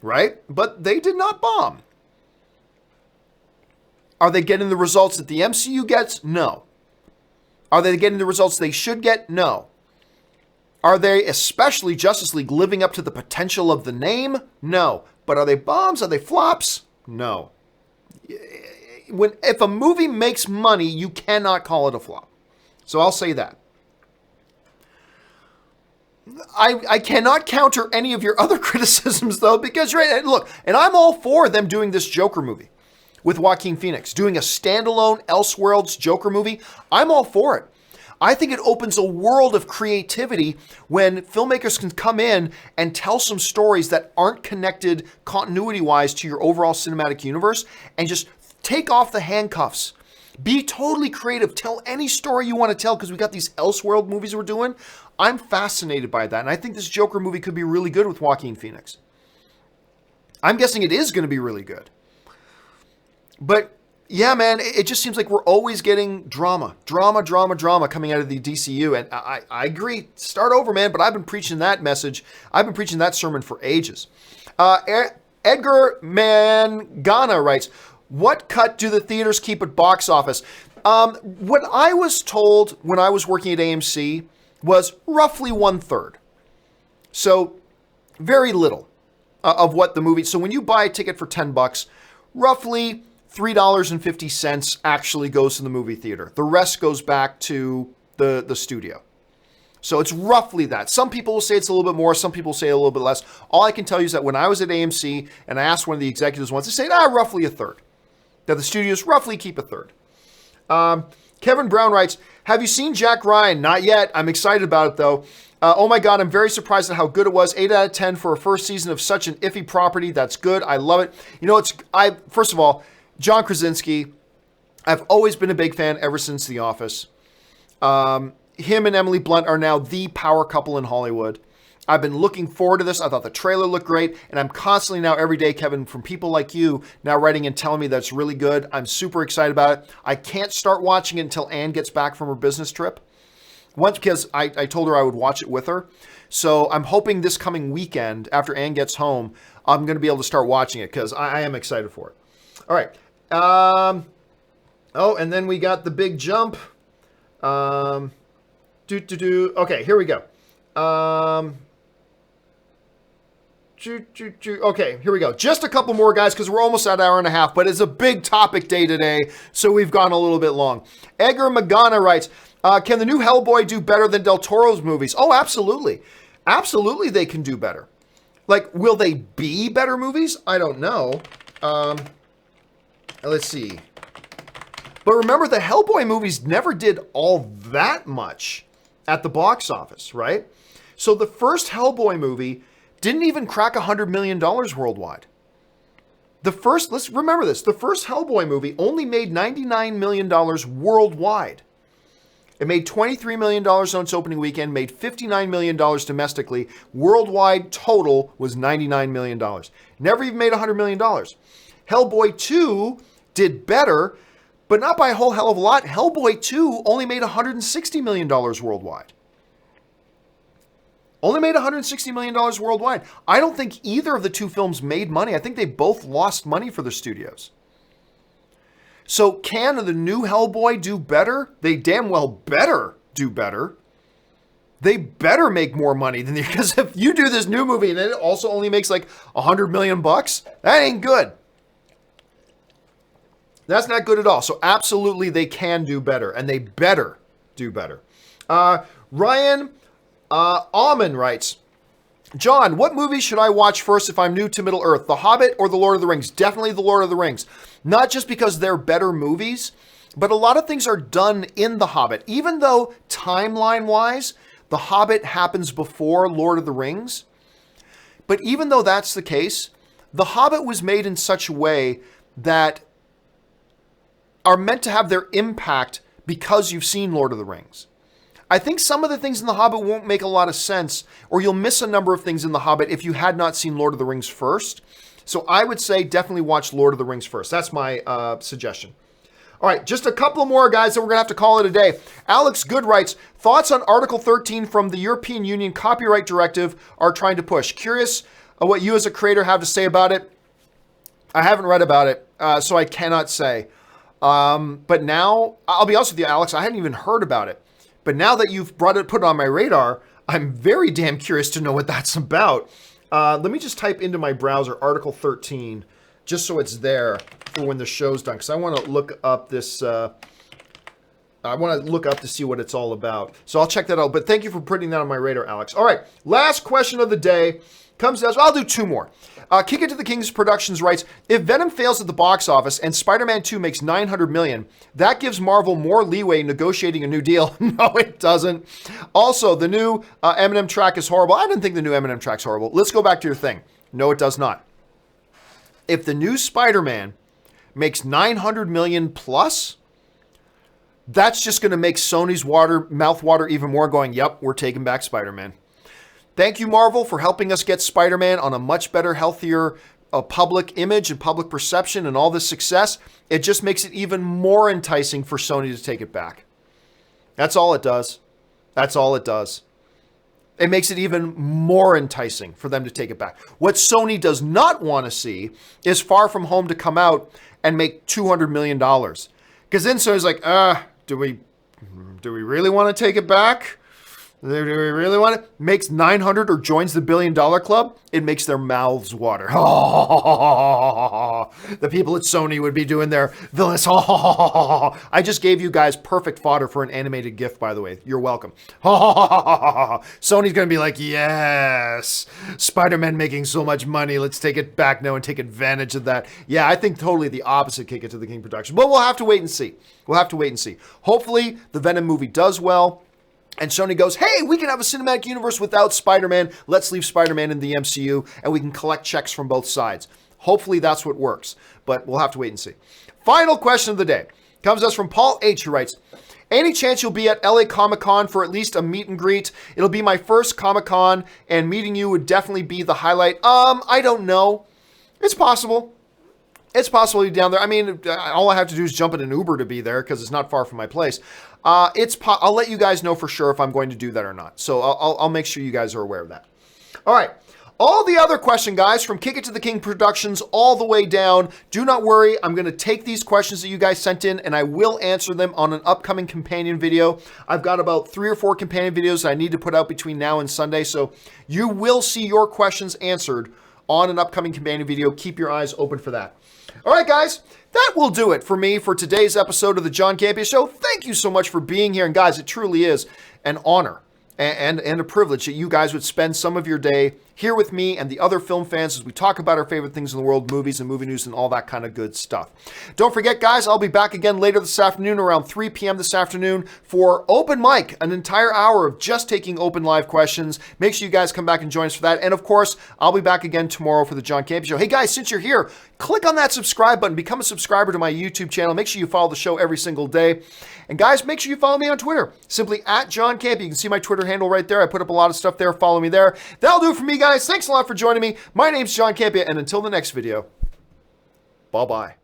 right? But they did not bomb. Are they getting the results that the MCU gets? No. Are they getting the results they should get? No. Are they, especially Justice League, living up to the potential of the name? No. But are they bombs? Are they flops? No. If a movie makes money, you cannot call it a flop. So I'll say that. I cannot counter any of your other criticisms, though, because look, and I'm all for them doing this Joker movie with Joaquin Phoenix, doing a standalone Elseworlds Joker movie. I'm all for it. I think it opens a world of creativity when filmmakers can come in and tell some stories that aren't connected continuity-wise to your overall cinematic universe and just take off the handcuffs. Be totally creative. Tell any story you want to tell, because we got these Elseworld movies we're doing. I'm fascinated by that, and I think this Joker movie could be really good with Joaquin Phoenix. I'm guessing it is going to be really good. But yeah, man, it just seems like we're always getting drama coming out of the DCU. And I agree. Start over, man. But I've been preaching that message. I've been preaching that sermon for ages. Edgar Mangana writes, what cut do the theaters keep at box office? What I was told when I was working at AMC was roughly 1/3. So very little of what the movie. So when you buy a ticket for $10, roughly $3.50 actually goes to the movie theater. The rest goes back to the studio. So it's roughly that. Some people will say it's a little bit more. Some people say a little bit less. All I can tell you is that when I was at AMC and I asked one of the executives once, they said, roughly 1/3. That the studios roughly keep 1/3. Kevin Brown writes, have you seen Jack Ryan? Not yet. I'm excited about it, though. Oh my God, I'm very surprised at how good it was. 8 out of 10 for a first season of such an iffy property. That's good. I love it. You know, first of all, John Krasinski, I've always been a big fan ever since The Office. Him and Emily Blunt are now the power couple in Hollywood. I've been looking forward to this. I thought the trailer looked great. And I'm constantly now, every day, Kevin, from people like you, now writing and telling me that it's really good. I'm super excited about it. I can't start watching it until Anne gets back from her business trip. Once, because I told her I would watch it with her. So I'm hoping this coming weekend, after Anne gets home, I'm going to be able to start watching it, because I am excited for it. All right. And then we got the big jump. Okay, here we go. Okay, here we go. Just a couple more, guys, because we're almost at an hour and a half, but it's a big topic day today, so we've gone a little bit long. Edgar Magana writes, can the new Hellboy do better than Del Toro's movies? Oh, absolutely. Absolutely they can do better. Like, will they be better movies? I don't know. Let's see. But remember, the Hellboy movies never did all that much at the box office, right? So the first Hellboy movie didn't even crack $100 million worldwide. Let's remember this, the first Hellboy movie only made $99 million worldwide. It made $23 million on its opening weekend, made $59 million domestically. Worldwide total was $99 million. Never even made $100 million. Hellboy 2 did better, but not by a whole hell of a lot. Hellboy 2 only made $160 million worldwide. Only made $160 million worldwide. I don't think either of the two films made money. I think they both lost money for the studios. So can the new Hellboy do better? They damn well better do better. They better make more money than because if you do this new movie and it also only makes like $100 million, that ain't good. That's not good at all. So absolutely they can do better, and they better do better. Ryan Alman writes, John, what movie should I watch first if I'm new to Middle Earth? The Hobbit or The Lord of the Rings? Definitely The Lord of the Rings. Not just because they're better movies, but a lot of things are done in The Hobbit. Even though timeline-wise, The Hobbit happens before Lord of the Rings. But even though that's the case, The Hobbit was made in such a way that are meant to have their impact because you've seen Lord of the Rings. I think some of the things in The Hobbit won't make a lot of sense, or you'll miss a number of things in The Hobbit if you had not seen Lord of the Rings first. So I would say definitely watch Lord of the Rings first. That's my suggestion. All right, just a couple more, guys, and we're going to have to call it a day. Alex Good writes, thoughts on Article 13 from the European Union copyright directive are trying to push. Curious what you as a creator have to say about it. I haven't read about it, so I cannot say. But now, I'll be honest with you, Alex, I hadn't even heard about it. But now that you've put it on my radar, I'm very damn curious to know what that's about. Let me just type into my browser Article 13, just so it's there for when the show's done, because I want to look up this I want to look up to see what it's all about. So I'll check that out. But thank you for putting that on my radar, Alex. All right, last question of the day comes as, I'll do 2 more. Kick It to the Kings Productions writes, if Venom fails at the box office and Spider-Man 2 makes $900 million, that gives Marvel more leeway negotiating a new deal. No, it doesn't. Also, the new Eminem track is horrible. I didn't think the new Eminem track's horrible. Let's go back to your thing. No, it does not. If the new Spider-Man makes $900 million plus, that's just going to make Sony's mouth water even more, going, yep, we're taking back Spider-Man. Thank you, Marvel, for helping us get Spider-Man on a much better, healthier public image and public perception and all this success. It just makes it even more enticing for Sony to take it back. That's all it does. That's all it does. It makes it even more enticing for them to take it back. What Sony does not want to see is Far From Home to come out and make $200 million. Because then Sony's like, do we really want to take it back? Do we really want it? Makes 900 or joins the $1 billion club, it makes their mouths water. The people at Sony would be doing their villainous. I just gave you guys perfect fodder for an animated GIF, by the way. You're welcome. Sony's going to be like, yes, Spider-Man making so much money. Let's take it back now and take advantage of that. Yeah, I think totally the opposite Kick It to the King production. But we'll have to wait and see. We'll have to wait and see. Hopefully, the Venom movie does well. And Sony goes, hey, we can have a cinematic universe without Spider-Man. Let's leave Spider-Man in the MCU, and we can collect checks from both sides. Hopefully that's what works, but we'll have to wait and see. Final question of the day comes to us from Paul H., who writes, any chance you'll be at LA Comic-Con for at least a meet and greet? It'll be my first Comic-Con, and meeting you would definitely be the highlight. I don't know. It's possible. It's possible to be down there. I mean, all I have to do is jump in an Uber to be there because it's not far from my place. I'll let you guys know for sure if I'm going to do that or not. So I'll make sure you guys are aware of that. All right. All the other question, guys, from Kick It to the King Productions all the way down. Do not worry. I'm going to take these questions that you guys sent in, and I will answer them on an upcoming companion video. I've got about 3 or 4 companion videos that I need to put out between now and Sunday. So you will see your questions answered on an upcoming companion video. Keep your eyes open for that. All right, guys, that will do it for me for today's episode of the John Campea Show. Thank you so much for being here. And guys, it truly is an honor and a privilege that you guys would spend some of your day here with me and the other film fans as we talk about our favorite things in the world, movies and movie news and all that kind of good stuff. Don't forget, guys, I'll be back again later this afternoon around 3 p.m. this afternoon for Open Mic, an entire hour of just taking open live questions. Make sure you guys come back and join us for that. And of course, I'll be back again tomorrow for the John Campea Show. Hey guys, since you're here, click on that subscribe button, become a subscriber to my YouTube channel. Make sure you follow the show every single day. And guys, make sure you follow me on Twitter, simply at John Campea. You can see my Twitter handle right there. I put up a lot of stuff there. Follow me there. That'll do it for me, guys. Thanks a lot for joining me. My name's John Campea, and until the next video, bye-bye.